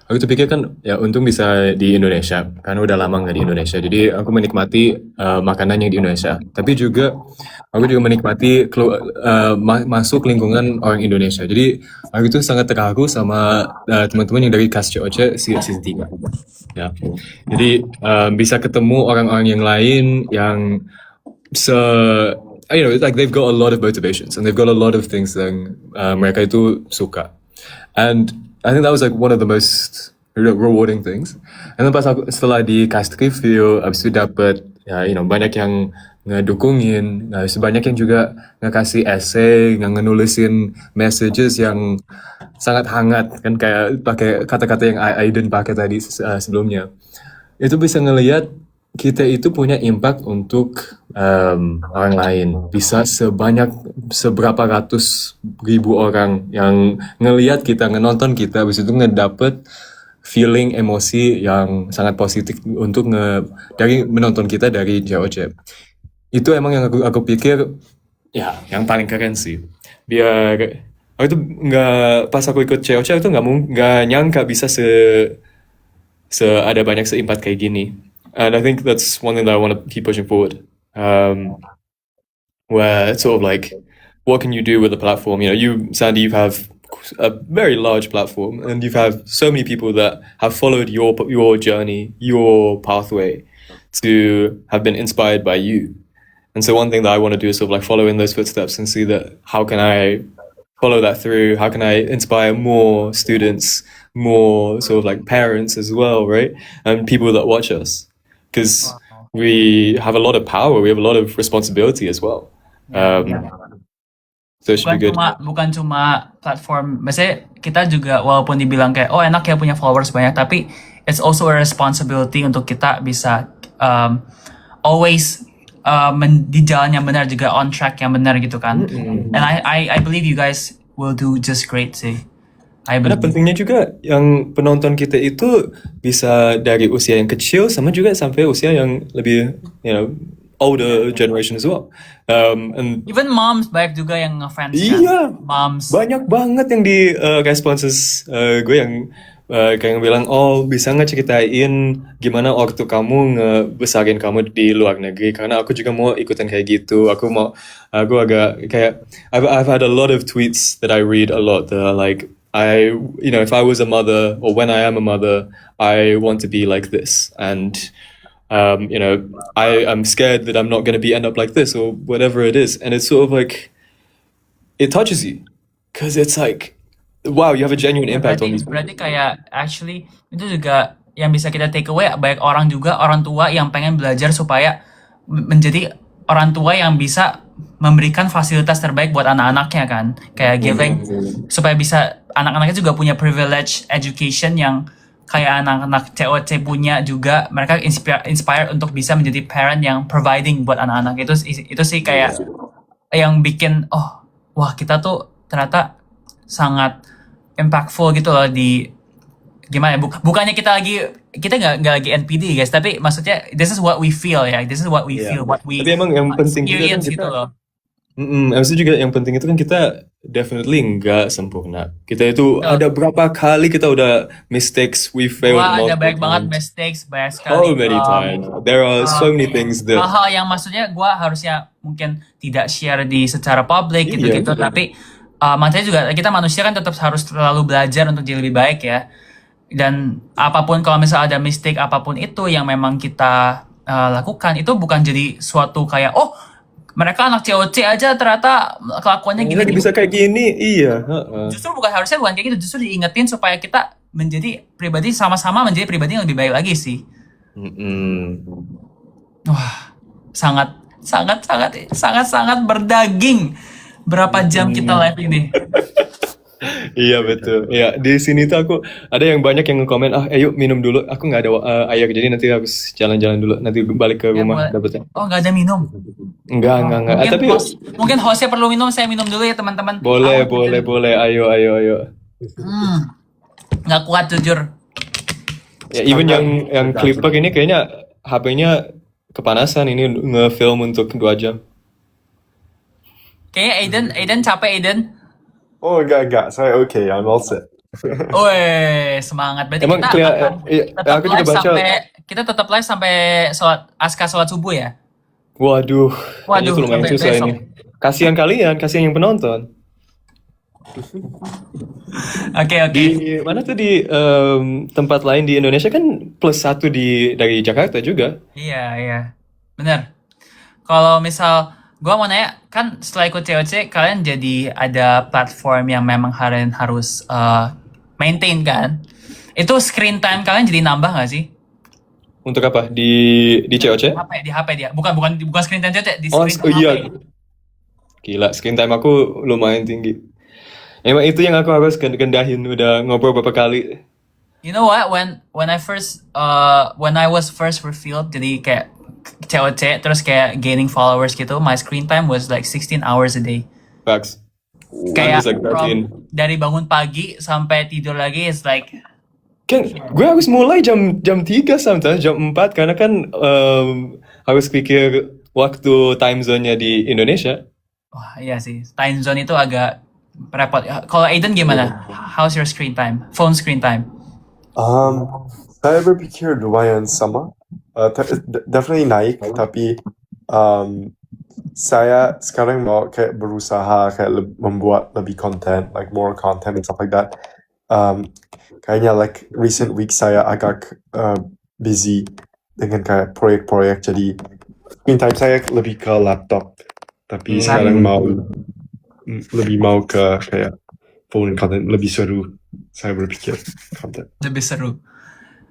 aku tuh pikir kan ya untung bisa di Indonesia karena udah lama nggak di Indonesia, jadi aku menikmati makanan yang di Indonesia, tapi juga aku juga menikmati masuk lingkungan orang Indonesia. Jadi aku tuh sangat terharu sama teman-teman yang dari cast COC season 3 ya. Jadi bisa ketemu orang-orang yang lain yang it's like they've got a lot of motivations and they've got a lot of things yang mereka itu suka. And I think that was like one of the most rewarding things. And then setelah di cast review, abis itu dapet ya banyak yang ngedukungin, habis itu banyak yang juga ngekasih essay, ngenulisin messages yang sangat hangat kan, kayak pakai kata-kata yang Aiden pakai tadi sebelumnya. Itu bisa ngelihat kita itu punya impact untuk orang lain. Bisa seberapa ratus ribu orang yang ngelihat kita, ngenonton kita, habis itu ngedapet feeling emosi yang sangat positif untuk dari menonton kita dari JOC. Itu emang yang aku pikir ya yang paling keren sih. Biar aku itu pas aku ikut JOC itu nggak nyangka bisa ada banyak seimpact kayak gini. And I think that's one thing that I want to keep pushing forward. Where it's sort of like, what can you do with a platform? You, Sandy, you have a very large platform, and you've had so many people that have followed your journey, your pathway, to have been inspired by you. And so one thing that I want to do is sort of like follow in those footsteps and see that how can I follow that through? How can I inspire more students, more sort of like parents as well, right? And people that watch us. Because we have a lot of power, we have a lot of responsibility as well. So it should be good. Bukan cuma platform, maksudnya kita juga walaupun dibilang kayak enak ya punya followers banyak, tapi it's also a responsibility untuk kita bisa always di jalan yang benar, juga on track yang benar gitu kan. And I believe you guys will do just great sih. Karena pentingnya juga yang penonton kita itu bisa dari usia yang kecil sama juga sampai usia yang lebih older generation as well. And even moms banyak juga yang ngefans iya, kan? Moms. Banyak banget yang di responses gue yang kayak bilang, bisa nggak ceritain gimana waktu kamu ngebesarin kamu di luar negeri, karena aku juga mau ikutan kayak gitu. Aku agak kayak I've had a lot of tweets that I read a lot that are like, if I was a mother, or when I am a mother, I want to be like this, and I'm scared that I'm not going to end up like this, or whatever it is. And it's sort of like, it touches you, because it's like, wow, you have a genuine impact on these people. Berarti kayak actually itu juga yang bisa kita take away, banyak orang juga, orang tua yang pengen belajar supaya menjadi orang tua yang bisa memberikan fasilitas terbaik buat anak-anaknya kan, kayak giving supaya bisa anak-anaknya juga punya privilege education yang kayak anak-anak COC punya juga. Mereka inspired untuk bisa menjadi parent yang providing buat anak-anak. Itu sih kayak yang bikin wah, kita tuh ternyata sangat impactful gitu loh di gimana ya, bukannya kita nggak lagi NPD guys, tapi maksudnya this is what we feel ya, this is what we feel, what we tapi emang yang penting juga kan gitu loh. Habis itu juga yang penting itu kan kita definitely nggak sempurna. Kita itu ada berapa kali kita udah mistakes, we failed. Wah, ada banyak banget mistakes, banyak sekali. So many times. There are so many things that hal yang maksudnya gue harusnya mungkin tidak share di secara publik gitu-gitu, tapi makanya juga kita manusia kan tetap harus selalu belajar untuk jadi lebih baik ya. Dan apapun, kalau misalnya ada mistake apapun itu yang memang kita lakukan, itu bukan jadi suatu kayak mereka anak COC aja ternyata kelakuannya gini bisa kayak gini. Iya. Justru harusnya bukan kayak gitu, justru diingetin supaya kita menjadi pribadi, sama-sama menjadi pribadi yang lebih baik lagi sih. Wah, sangat berdaging. Berapa jam kita live ini? Iya betul. Ya, di sini tuh aku ada yang banyak yang nge-komen, ayo minum dulu. Aku nggak ada air, jadi nanti harus jalan-jalan dulu. Nanti balik ke rumah dapetnya. Nggak ada minum? Enggak. Mungkin hostnya perlu minum, saya minum dulu ya teman-teman. Boleh. Ayo. Nggak kuat jujur. Ya, even yang Clipper ini kayaknya HP-nya kepanasan, ini nge-film untuk 2 jam. Kayaknya Aiden capek, Aiden. Oh, enggak. Saya okay. I'm all set. Woi, semangat. Berarti Emang kita tetap live sampai sholat subuh ya? Waduh, itu lumayan susah besok. Ini. Kasihan kalian, kasihan yang penonton. Oke. Di mana tuh, di tempat lain di Indonesia kan +1 dari Jakarta juga. Iya. Benar. Kalau misal gue mau nanya, kan setelah ikut COC kalian jadi ada platform yang memang harus maintain kan. Itu screen time kalian jadi nambah nggak sih? Untuk apa? Di COC? Di HP dia. Bukan screen time COC, di Oh, screen oh time iya. HP. Gila, screen time aku lumayan tinggi. Emang itu yang aku harus gendahin, udah ngobrol beberapa kali. You know what? When I was first revealed jadi kayak COC terus kayak gaining followers gitu, my screen time was like 16 hours a day. Facts. Kayak Like 13. dari bangun pagi sampai tidur lagi is like Kan gue harus mulai jam 3 sometimes, jam 4 karena kan harus pikir waktu time zone-nya di Indonesia. wah iya sih, time zone itu agak repot. Kalau Aiden gimana? How's your screen time? Phone screen time? Saya berpikir lumayan sama. Definitely naik, tapi saya sekarang mau kayak berusaha kayak membuat lebih konten, like more content and stuff like that. Kayaknya like recent week saya agak busy dengan kayak proyek-proyek, jadi screen time saya lebih ke laptop. Tapi sekarang lebih mau ke kayak phone content, lebih seru. Saya berpikir content. Lebih seru.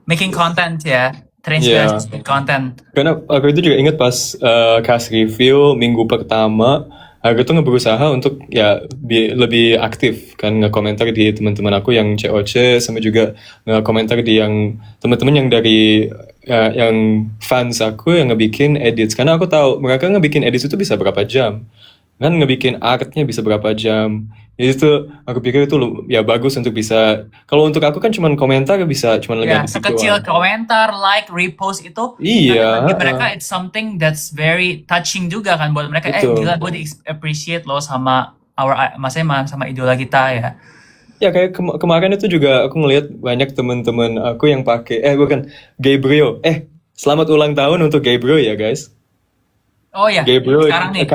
Making content ya, terinspirasi content. Karena aku itu juga ingat pas cast review minggu pertama, aku tuh berusaha untuk ya lebih aktif kan, nge-komentar di teman-teman aku yang COC, sama juga nge-komentar di yang teman-teman yang dari yang fans aku yang ngebikin edits, karena aku tahu mereka ngebikin edits itu bisa berapa jam kan, ngebikin artnya bisa berapa jam. Jadi itu aku pikir itu ya bagus untuk bisa, kalau untuk aku kan cuman komentar bisa cuman Ya, ngedit sekecil doang. komentar, like, repost itu. Iya, Tapi bagi mereka it's something that's very touching juga kan buat mereka. Betul. Gila gue di-appreciate loh sama maksudnya sama idola kita ya. ya kayak kemarin itu juga aku ngelihat banyak teman-teman aku yang pakai bukan Gabriel. Selamat ulang tahun untuk Gabriel ya guys. Oh ya, Gabriel sekarang nih.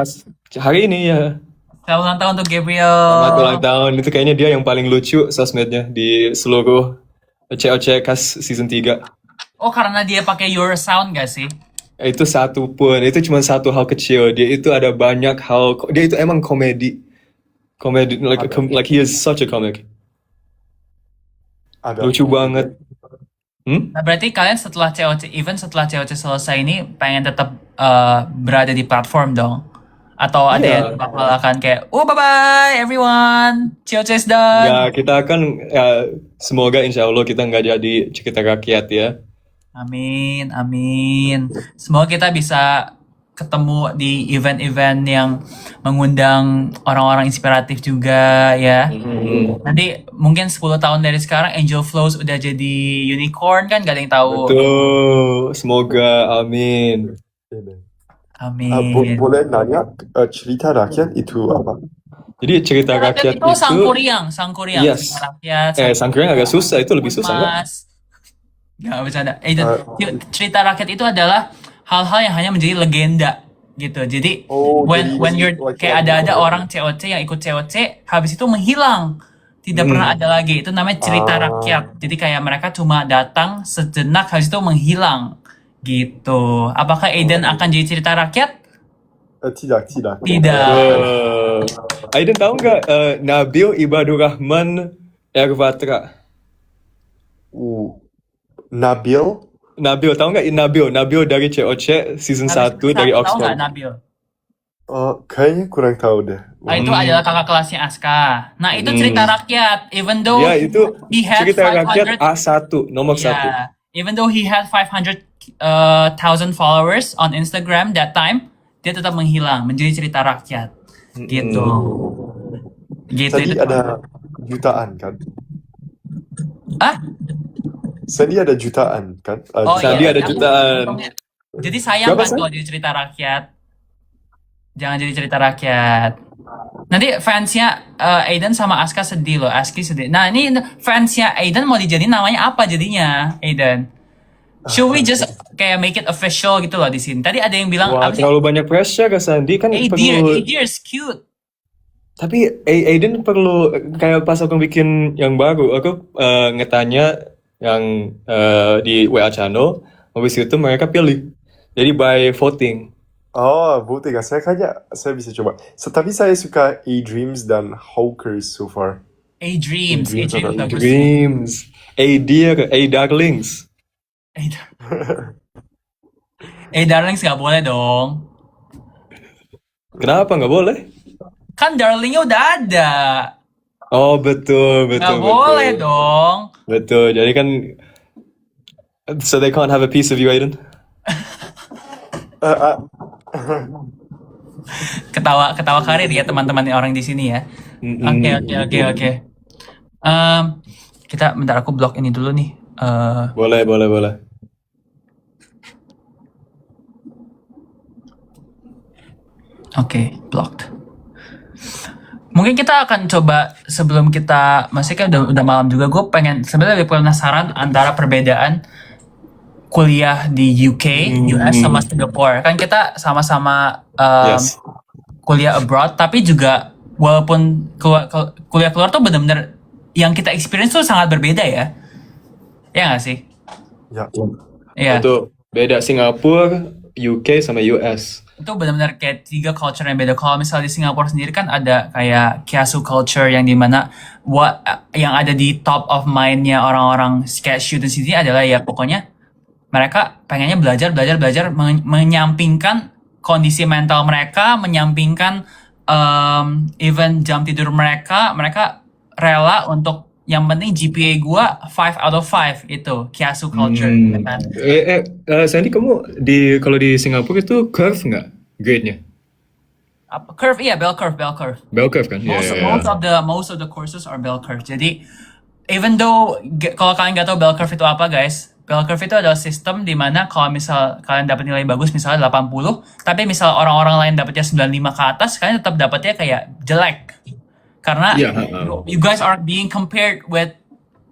Hari ini ya. Selamat ulang tahun untuk Gabriel. Selamat ulang tahun. Itu kayaknya dia yang paling lucu sosmednya di seluruh COC Cast season 3. Oh, karena dia pakai Your Sound gak sih? Itu satu pun, itu cuma satu hal kecil. Dia itu ada banyak hal. Dia itu emang komedi, like he is such a comic. Ada Lucu banget. Nah, berarti kalian setelah COC selesai ini pengen tetap berada di platform dong? Atau ada Iya. yang bakal akan kayak, oh bye-bye everyone, COC is done. Ya kita akan semoga insya Allah kita nggak jadi cerita rakyat ya. Amin, amin. Semoga kita bisa ketemu di event-event yang mengundang orang-orang inspiratif juga ya. Nanti mungkin 10 tahun dari sekarang Angel Flows udah jadi unicorn kan, gak ada yang tahu. Betul, semoga amin. Amin. Boleh nanya, cerita rakyat itu apa? Jadi cerita rakyat itu Sangkuriang. Yes. Cerita rakyat. Sangkuriang agak susah, itu lebih susah nggak? Gak bercanda. Cerita rakyat itu adalah hal-hal yang hanya menjadi legenda gitu. Jadi when you're kayak ada orang COC yang ikut COC habis itu menghilang, tidak pernah ada lagi. Itu namanya cerita rakyat. Jadi kayak mereka cuma datang sejenak habis itu menghilang gitu. Apakah Aiden akan jadi cerita rakyat? Tidak. Aiden tahu nggak Nabil Ibadur Rahman Ervatra? Nabil tahu nggak? Nabil dari COC season 1 dari Tahu Oxford. nggak Nabil? Kayaknya kurang tahu deh. Itu adalah kakak kelasnya Aska. Nah itu cerita rakyat. Even though Ya itu he had cerita rakyat 500 A1 nomor 1. Yeah. Even though he had 500,000 followers on Instagram that time, dia tetap menghilang menjadi cerita rakyat. Gitu. Tadi Itu. ada jutaan kan? Tadi ada jutaan kan? Tadi ada jutaan. Jadi sayang Berapa, kan kalau jadi cerita rakyat. Jangan jadi cerita rakyat. Nanti fansnya Aiden sama Aska sedih loh. Aski sedih. Nah ini fansnya Aiden mau dijadiin namanya apa jadinya Aiden? Should we just kayak make it official gitu loh di sini? Tadi ada yang bilang Wah, terlalu banyak pressure ke Sandi kan perlu. Dear is cute. Tapi Aiden perlu kayak pas aku bikin yang baru, aku ngetanya yang di WA channel, habis itu mereka pilih. Jadi by voting. Voting. Saya bisa coba. Tapi saya suka A-Dreams dan Hawkers so far. A-Dreams. A-Dreams bagus. Dreams. Darlings. Darlings nggak boleh dong. Kenapa nggak boleh? Kan darlingnya udah ada. Oh betul. Nggak boleh dong. Betul. Jadi kan, so they can't have a piece of you, Aiden. Ketawa karir ya teman-teman orang di sini ya. Oke. Kita bentar, aku blok ini dulu nih. Boleh. Oke, blocked. Mungkin kita akan coba sebelum kita, masih kan udah malam juga, gue pengen sebenarnya lebih penasaran antara perbedaan kuliah di UK, US sama Singapore. Kan kita sama-sama Yes. kuliah abroad, tapi juga walaupun kuliah keluar tuh benar-benar yang kita experience tuh sangat berbeda ya. Ya nggak sih? Ya. Iya. Itu beda Singapura, UK sama US. Itu benar-benar kayak 3 culture yang beda. Kalau misalnya di Singapura sendiri kan ada kayak kiasu culture yang dimana yang ada di top of mind-nya orang-orang sketch students ini adalah ya pokoknya mereka pengennya belajar, menyampingkan kondisi mental mereka, menyampingkan even jam tidur mereka rela untuk yang penting GPA gua 5 out of 5 itu kiasu culture gitu kan. Sandy, kamu kalau di Singapura itu curve nggak grade-nya? Curve, iya, bell curve. Bell curve kan? Most of the courses are bell curve. Jadi even though kalau kalian nggak tahu bell curve itu apa, guys, bell curve itu adalah sistem di mana kalau misal kalian dapat nilai bagus misalnya 80, tapi misal orang-orang lain dapatnya 95 ke atas, kalian tetap dapatnya kayak jelek. Karena you guys are being compared with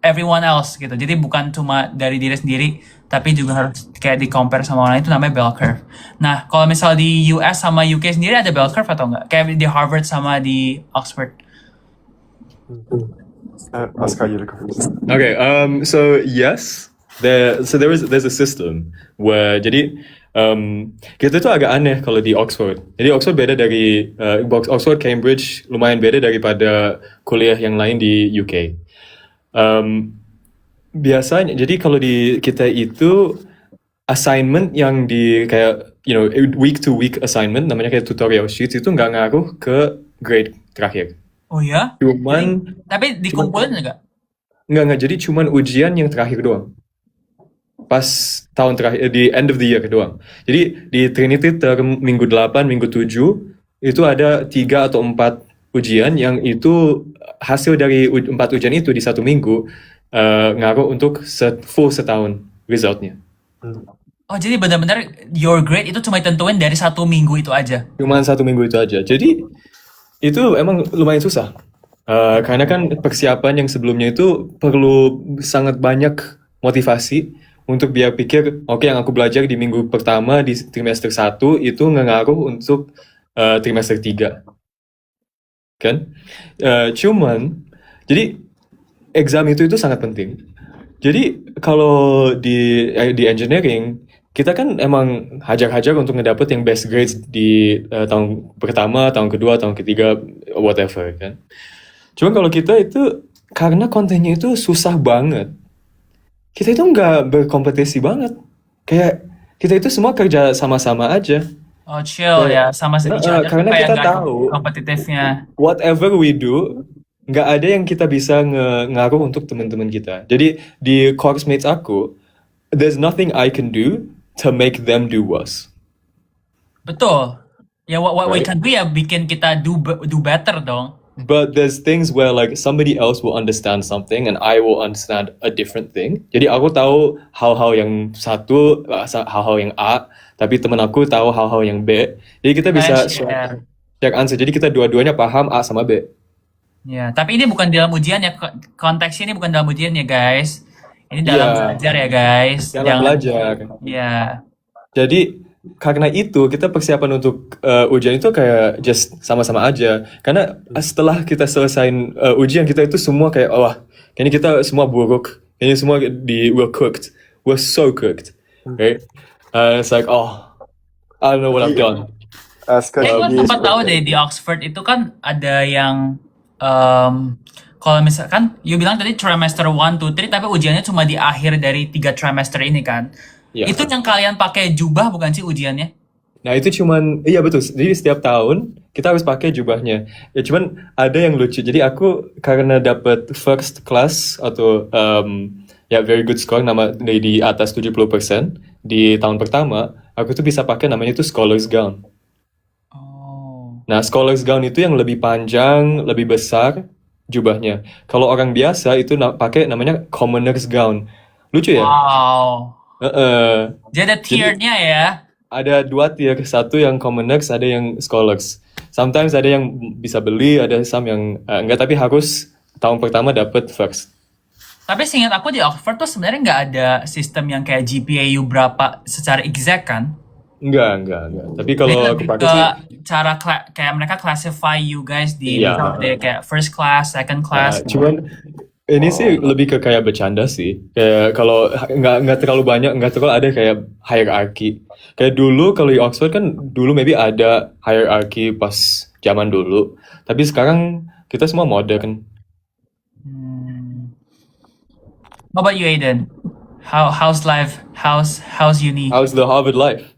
everyone else gitu. Jadi bukan cuma dari diri sendiri, tapi juga harus kayak di-compare sama orang lain, itu namanya bell curve. Nah, kalau misal di US sama UK sendiri ada bell curve atau enggak? Kayak di Harvard sama di Oxford. Oscar, you look first. Okay, so yes, there's a system where jadi kita tuh agak aneh kalau di Oxford. Jadi Oxford beda dari Oxford, Cambridge lumayan beda daripada kuliah yang lain di UK. Biasanya, jadi kalau di kita itu assignment yang di kayak week to week assignment namanya kayak tutorial sheets itu nggak ngaruh ke grade terakhir. Oh ya? Tapi dikumpulin enggak? Nggak, jadi cuman ujian yang terakhir doang. Pas tahun terakhir, di end of the year doang. Jadi di Trinity term minggu 8, minggu 7 itu ada 3 atau 4 ujian yang itu hasil dari 4 ujian itu di 1 minggu ngaruh untuk full setahun resultnya. Oh, jadi benar-benar your grade itu cuma ditentuin dari 1 minggu itu aja? Cuma 1 minggu itu aja. Jadi itu emang lumayan susah. Karena kan persiapan yang sebelumnya itu perlu sangat banyak motivasi untuk biar pikir, oke, yang aku belajar di minggu pertama di trimester 1 itu ngaruh untuk trimester 3. Kan? Cuman, jadi exam itu sangat penting. Jadi kalau di engineering, kita kan emang hajar-hajar untuk ngedapet yang best grades di tahun pertama, tahun kedua, tahun ketiga, whatever kan. Cuman kalau kita itu, karena kontennya itu susah banget, kita itu nggak berkompetisi banget. Kayak kita itu semua kerja sama-sama aja. Oh, chill ya, sama sedikit. Karena kita tahu kompetitifnya. Whatever we do, nggak ada yang kita bisa ngaruh untuk teman-teman kita. Jadi di course mates aku, there's nothing I can do to make them do worse. Betul. Ya, what we can do ya bikin kita do better dong. But there's things where like somebody else will understand something and I will understand a different thing. Jadi aku tahu hal-hal yang satu, hal-hal yang A, tapi teman aku tahu hal-hal yang B. Jadi kita bisa share answer. Jadi kita dua-duanya paham A sama B. Ya, tapi ini bukan dalam ujian ya. Konteksnya ini bukan dalam ujian ya, guys. Ini dalam belajar ya, guys. Dalam belajar. Ya. Jadi karena itu kita persiapan untuk ujian itu kayak just sama-sama aja. Karena setelah kita selesai ujian kita itu semua kayak wah, kayaknya kita semua buruk. Kayaknya semua we're cooked. We're so cooked. Right? It's like I don't know what I've done. Gue sempat tahu deh di Oxford itu kan ada yang kalau misalkan you bilang tadi trimester 1, 2, 3 tapi ujiannya cuma di akhir dari 3 trimester ini kan. Ya. Itu yang kalian pakai jubah bukan sih ujiannya? Nah itu cuman, iya betul. Jadi setiap tahun kita harus pakai jubahnya. Ya cuman ada yang lucu. Jadi aku karena dapat first class atau ya very good score di atas 70% di tahun pertama, aku tuh bisa pakai namanya itu scholars gown. Oh. Nah scholars gown itu yang lebih panjang, lebih besar jubahnya. Kalau orang biasa itu pakai namanya commoners gown. Lucu ya? Wow. Jadi ada Jadi tiered-nya ya. ada 2 tier, satu yang commoners, ada yang scholars. Sometimes ada yang bisa beli, ada some yang enggak, tapi harus tahun pertama dapat first. Tapi seingat aku di Oxford tuh sebenarnya nggak ada sistem yang kayak GPA berapa secara exact kan? Enggak. Tapi Jadi kalau aku lebih pakai ke sih, cara kayak mereka classify you guys di iya. misalnya dari kayak first class, second class. Cuman ini sih lebih ke kayak bercanda sih. Kayak kalau nggak terlalu banyak, nggak terlalu ada kayak hierarki. Kayak dulu kalau di Oxford kan dulu maybe ada hierarki pas zaman dulu. Tapi sekarang kita semua modern. Hmm. How about you, Aiden? How's life? How's uni? How's the Harvard life?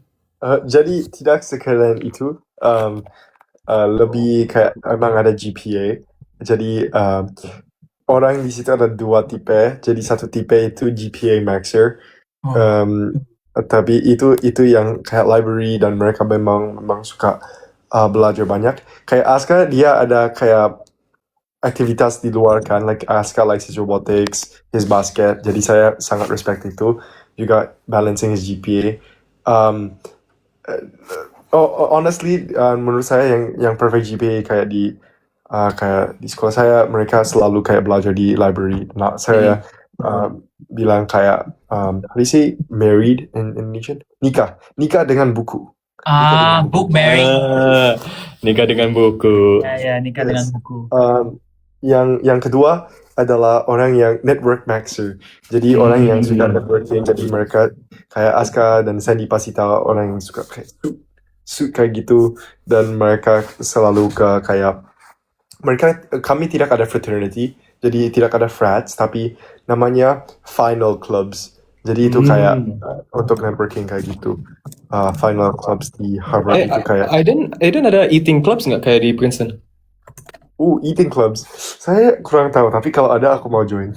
Jadi tidak sekalian itu. Lebih kayak emang ada GPA. Jadi orang di situ ada 2 tipe. Jadi satu tipe itu GPA maxer. Oh. Tapi itu yang kayak library dan mereka memang suka belajar banyak. Kayak Aska dia ada kayak aktivitas di luar kan, like Aska likes his robotics, his basket. Jadi saya sangat respect itu. Juga balancing his GPA. Honestly, menurut saya yang perfect GPA kayak di sekolah saya, mereka selalu kayak belajar di library. Nah, saya bilang kayak how do you say married in Indonesian? Nikah dengan buku. Book married. Nikah dengan buku. Ya, nikah dengan Yes. buku. Yang kedua adalah orang yang network maxer. Jadi orang yang suka networking. Jadi mereka kayak Aska dan Sandy pasti tahu orang yang suka kayak gitu, dan mereka selalu kami tidak ada fraternity, jadi tidak ada frats, tapi namanya final clubs. Jadi itu kayak untuk networking kayak gitu. Final clubs di Harvard itu kayak Aiden ada eating clubs nggak kayak di Princeton? eating clubs. Saya kurang tahu, tapi kalau ada aku mau join.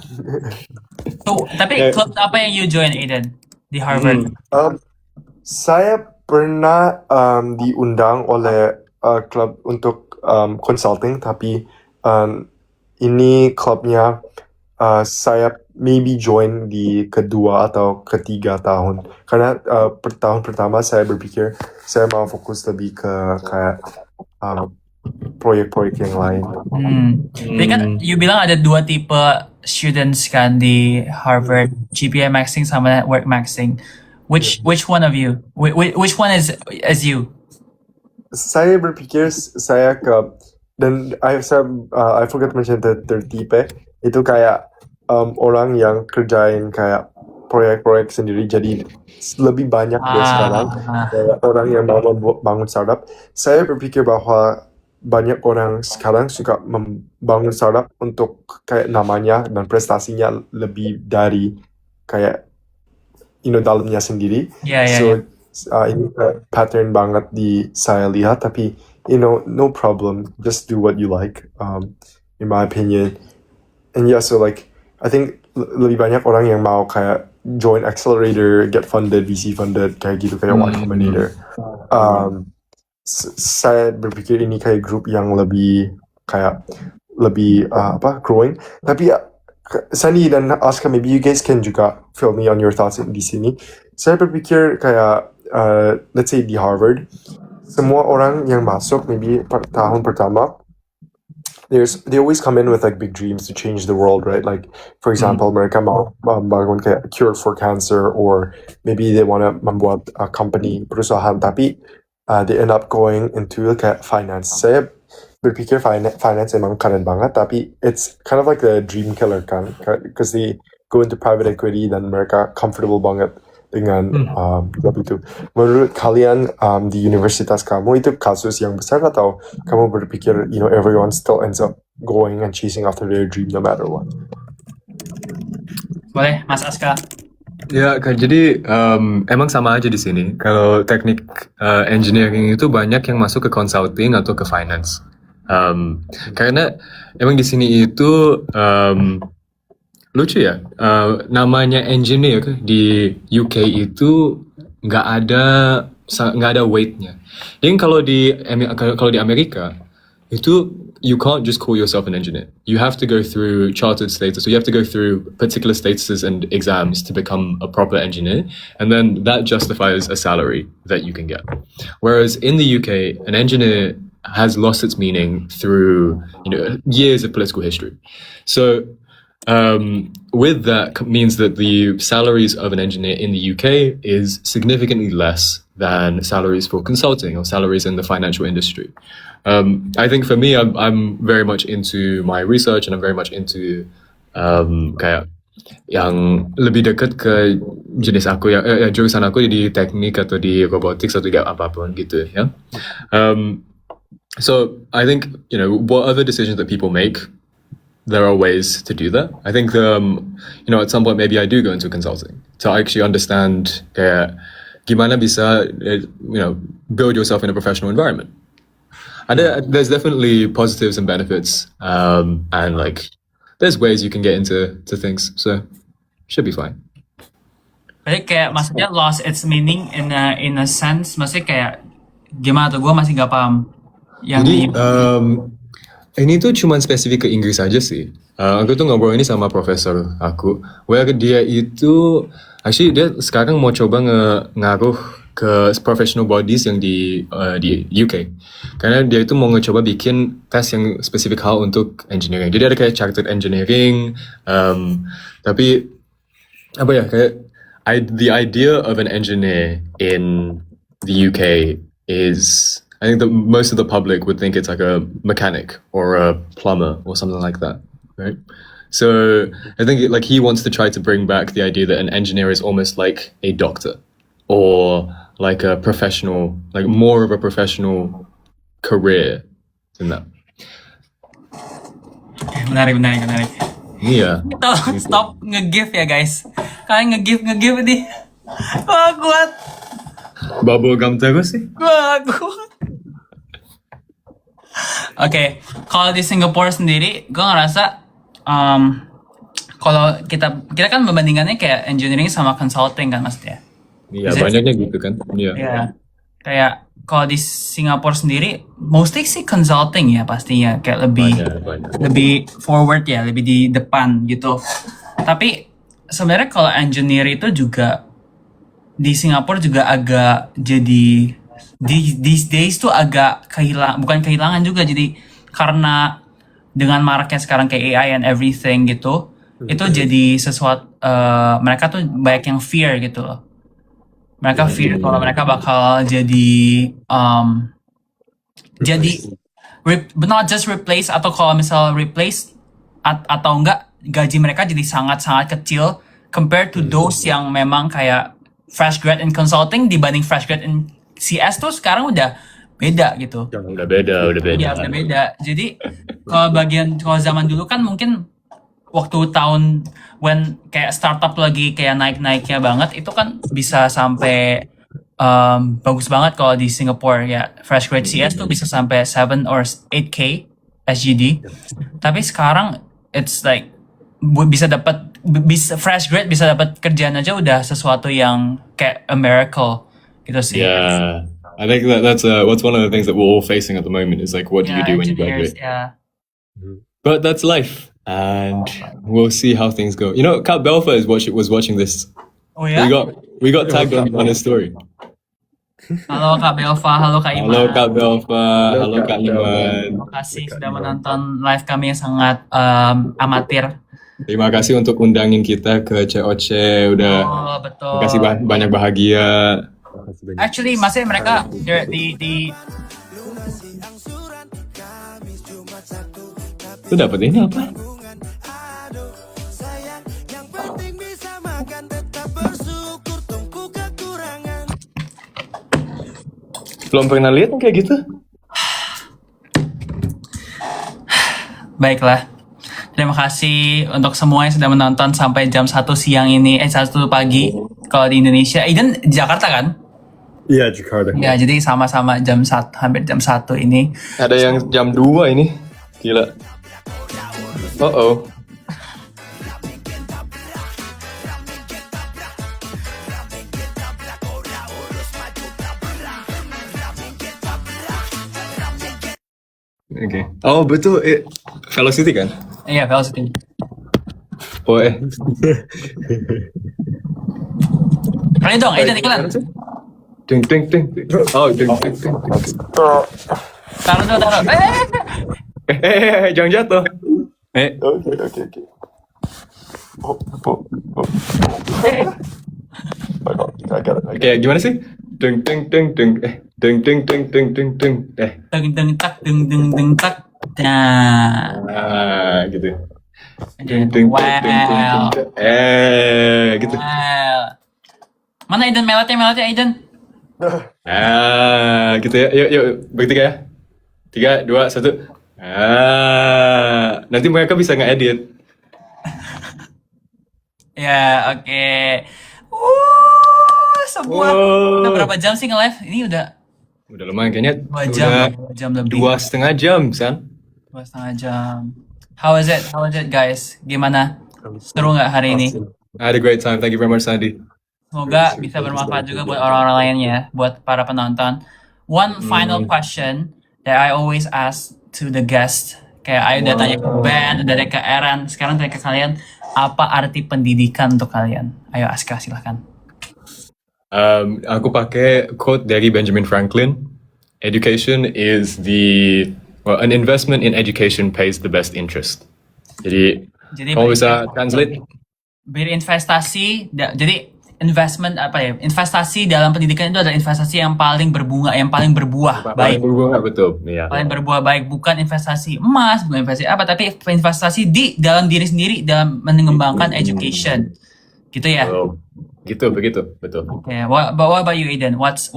Tapi club apa yang you join, Aiden, di Harvard? Saya pernah diundang oleh klub untuk consulting, tapi ini klubnya saya maybe join di kedua atau ketiga tahun, karena tahun pertama saya berpikir saya mau fokus lebih ke kayak proyek-proyek yang lain. Jadi kan you bilang ada 2 tipe students kan di Harvard, GPA maxing sama network maxing. Which one of you? Which one is you? Saya berpikir saya dan I forgot to mention the third tipe, itu kayak orang yang kerjain kayak proyek-proyek sendiri, jadi lebih banyak dari sekarang. Kayak orang yang mau membangun startup. Saya berpikir bahwa banyak orang sekarang suka membangun startup untuk kayak namanya dan prestasinya lebih dari kayak dalamnya sendiri. So ini pattern banget di saya lihat, tapi no problem, just do what you like, in my opinion. And yeah, so like I think lebih banyak orang yang mau kayak join accelerator, get funded, VC funded, kayak gitu, kayak Y Combinator. Saya berpikir ini kayak grup yang lebih growing. Tapi Sunny dan Aska, maybe you guys can juga fill me on your thoughts di sini. Saya berpikir kayak let's say di Harvard, semua orang yang masuk maybe tahun pertama, they always come in with like big dreams to change the world, right? Like for example, mereka mau membangun kayak a cure for cancer, or maybe they want to membuat a company, perusahaan, tapi they end up going into kayak finance. Saya berpikir finance emang keren banget, tapi it's kind of like the dream killer kan, because they go into private equity dan mereka comfortable banget dengan job itu. Menurut kalian di universitas kamu itu kasus yang besar, atau kamu berpikir everyone still ends up going and chasing after their dream no matter what. Boleh, Mas Aska. Ya, jadi emang sama aja di sini. Kalau teknik engineering itu banyak yang masuk ke consulting atau ke finance. Karena emang di sini itu lucu ya, namanya engineer di UK itu nggak ada weight-nya. Jadi kalau di Amerika itu you can't just call yourself an engineer. You have to go through chartered status. So you have to go through particular statuses and exams to become a proper engineer, and then that justifies a salary that you can get. Whereas in the UK, an engineer has lost its meaning through years of political history. So with that means that the salaries of an engineer in the UK is significantly less than salaries for consulting or salaries in the financial industry. I think for me, I'm very much into my research and I'm very much into kayak yang lebih dekat ke jenis aku jurusan aku di teknik atau di robotics atau di apapun gitu ya. So I think what other decisions that people make, there are ways to do that. I think at some point maybe I do go into consulting to actually understand kayak gimana bisa build yourself in a professional environment. There's definitely positives and benefits, and like there's ways you can get into things, so should be fine. Berarti kayak maksudnya lost its meaning in a sense, maksudnya kayak gimana tuh? Gue masih nggak paham. Jadi ini tuh cuma spesifik ke Inggris aja sih. Aku tuh ngobrol ini sama profesor aku, where dia itu actually dia sekarang mau coba ngaruh ke professional bodies yang di UK, karena dia itu mau coba bikin tes yang spesifik hal untuk engineering. Jadi ada kayak chartered engineering, tapi apa ya kayak the idea of an engineer in the UK is, I think that most of the public would think it's like a mechanic or a plumber or something like that, right? So I think like he wants to try to bring back the idea that an engineer is almost like a doctor or like a professional, like more of a professional career than that. Menarik. Iya. Tolong stop nge-give ya guys. Kalian nge-give nih. Wah kuat. Bubblegum terus sih. Wah kuat. Oke, kalau di Singapura sendiri, gue ngerasa kalau kita kan membandingkannya kayak engineering sama consulting kan maksudnya. Iya, banyaknya gitu kan. Iya. Ya, kayak kalau di Singapura sendiri, mostly sih consulting ya pastinya, kayak lebih forward ya, lebih di depan gitu. Tapi sebenarnya kalau engineer itu juga di Singapura juga agak jadi these days tuh agak bukan kehilangan juga, jadi karena dengan maraknya sekarang kayak AI and everything gitu, itu jadi sesuatu mereka tuh banyak yang fear gitu loh. Mereka fear kalau mereka bakal jadi not just replace, atau kalau misal replace atau enggak gaji mereka jadi sangat-sangat kecil compared to those yang memang kayak fresh grad in consulting dibanding fresh grad in CS tuh sekarang udah beda gitu. Udah beda. Iya, udah beda. Jadi kalau zaman dulu kan mungkin waktu tahun when kayak startup lagi kayak naik-naiknya banget, itu kan bisa sampai bagus banget kalau di Singapore ya, fresh grad CS tuh bisa sampai 7 or 8K SGD. Tapi sekarang it's like fresh grad bisa dapat kerjaan aja udah sesuatu yang kayak a miracle gitu sih. Yeah, I think that's what's one of the things that we're all facing at the moment is like, what do you do when you graduate? Yeah. But that's life, and we'll see how things go. Kat Belfa was watching this. Oh yeah. We got tagged on his story. Halo Kak Belva, halo Kak Iman. Halo Kak Belva, halo Kak Iman. Terima kasih sudah menonton live kami yang sangat amatir. Terima kasih untuk undangin kita ke COC, udah. Oh betul. Terima kasih banyak bahagia. Actually, masih mereka di Lu dapet ini apa? Belum pernah lihat kayak gitu. Baiklah. Terima kasih untuk semua yang sudah menonton sampai jam 1 siang ini, 1 pagi kalau di Indonesia. Aiden Jakarta kan? Yeah, Jakarta. Ya, jadi sama-sama jam 1, hampir jam 1 ini. Ada yang jam 2 ini. Gila. Oh. Oke. Oh betul, Velocity kan? Iya, Velocity. Oh Kali dong, Aiden iklan. Ding ding ding. Oh ding ding ding. Taruh. Jangan jatuh. Okay. Oh. I got it. Oke, gimana sih? Ding ding ding ding. Ding ding ding ding ding ding. Deng tak. Nah. Gitu. Ding ding Wow. ding. Gitu. Wow. Mana Aiden melotnya Aiden? Gitu ya. Yuk, bertiga ya. 3, 2, 1. Nanti mereka bisa ngedit. Ya, oke. Sebuah. Udah berapa jam sih nge-live? Ini udah Lumayan kayaknya. 2 jam. Udah 2 jam lebih. 2,5 jam, San. 2,5 jam. How is it guys? Gimana? Seru nggak hari ini? I had a great time. Thank you very much, Sandy. Semoga bisa bermanfaat juga buat orang-orang lainnya, buat para penonton. One final question that I always ask to the guest. Kayak Ayo udah tanya ke Ben, udah tanya ke Aaron, sekarang tanya ke kalian. Apa arti pendidikan untuk kalian? Ayo Aska, silahkan. Aku pakai quote dari Benjamin Franklin. Education is an investment in education pays the best interest. Jadi kamu bisa translate? Berinvestasi, jadi investasi dalam pendidikan itu adalah investasi yang paling berbunga, yang paling berbuah baik. Berbunga, betul. Iya. Paling berbuah baik, bukan investasi emas, bukan investasi apa, tapi investasi di dalam diri sendiri dalam mengembangkan education. Gitu ya. Gitu, begitu, betul. Okay. What about you, Aiden? What's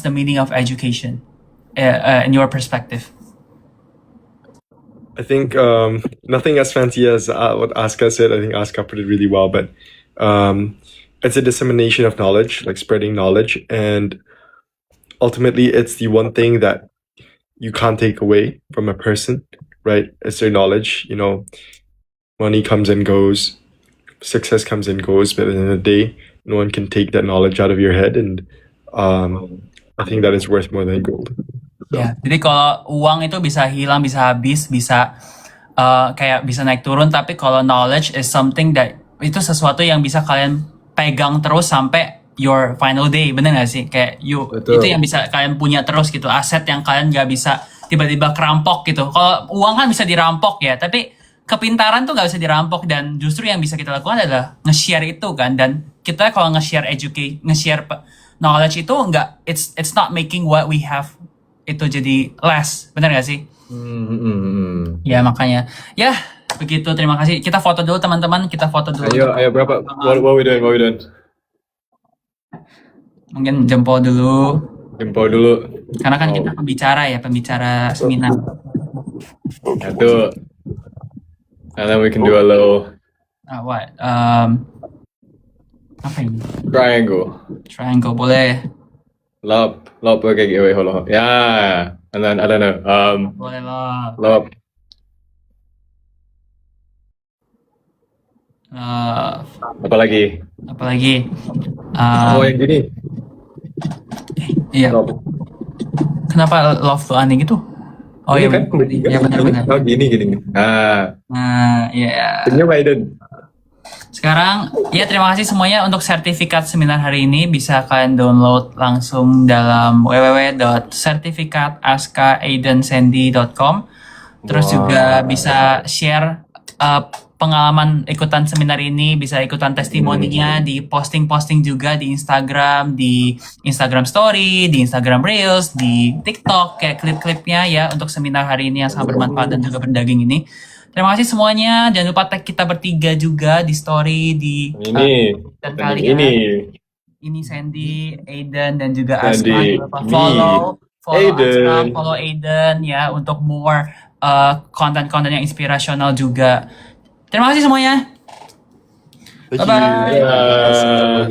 the meaning of education in your perspective? I think nothing as fancy as what Aska said. I think Aska put it really well, but it's a dissemination of knowledge, like spreading knowledge, and ultimately it's the one thing that you can't take away from a person, right? It's their knowledge. Money comes and goes, success comes and goes, but at the end of the day, no one can take that knowledge out of your head, and I think that is worth more than gold. Ya, jadi kalau uang itu bisa hilang, bisa habis, bisa kayak bisa naik turun, tapi kalau knowledge is something that itu sesuatu yang bisa kalian pegang terus sampai your final day, bener gak sih? Kayak itu yang bisa kalian punya terus gitu, aset yang kalian gak bisa tiba-tiba kerampok gitu. Kalau uang kan bisa dirampok ya, tapi kepintaran tuh gak bisa dirampok, dan justru yang bisa kita lakukan adalah nge-share itu kan. Dan kita kalau nge-share knowledge itu it's not making what we have itu jadi less, bener gak sih? Ya makanya, ya begitu. Terima kasih. Kita foto dulu teman-teman. Kita foto dulu. Ayo berapa? What we doing? Mungkin jempol dulu. Karena kan kita pembicara seminar. Satu. And then we can do a little. What? Apa ini? Triangle boleh. Lob. Okay, wait, hold on. Yeah. And then I don't know. Boleh lah. Lob. Apa lagi? Yang gini. Iya. Lob. Kenapa love tuh aneh gitu? Oh iya kan? Iya benar. Oh gini. Iya. Ini Biden. Sekarang, ya terima kasih semuanya untuk sertifikat seminar hari ini. Bisa kalian download langsung dalam www.sertifikatascaaidensandy.com. Terus juga bisa share pengalaman ikutan seminar ini, bisa ikutan testimoninya di posting-posting juga di Instagram Story, di Instagram Reels, di TikTok, kayak klip-klipnya ya untuk seminar hari ini yang sangat bermanfaat dan juga berdaging ini. Terima kasih semuanya. Jangan lupa tag kita bertiga juga di story dan kalian. Ini Sandy, Aiden, dan juga Aska. Jangan lupa follow Aska, follow Aiden ya untuk more konten-konten yang inspirasional juga. Terima kasih semuanya. Thank you. Bye-bye. Bye.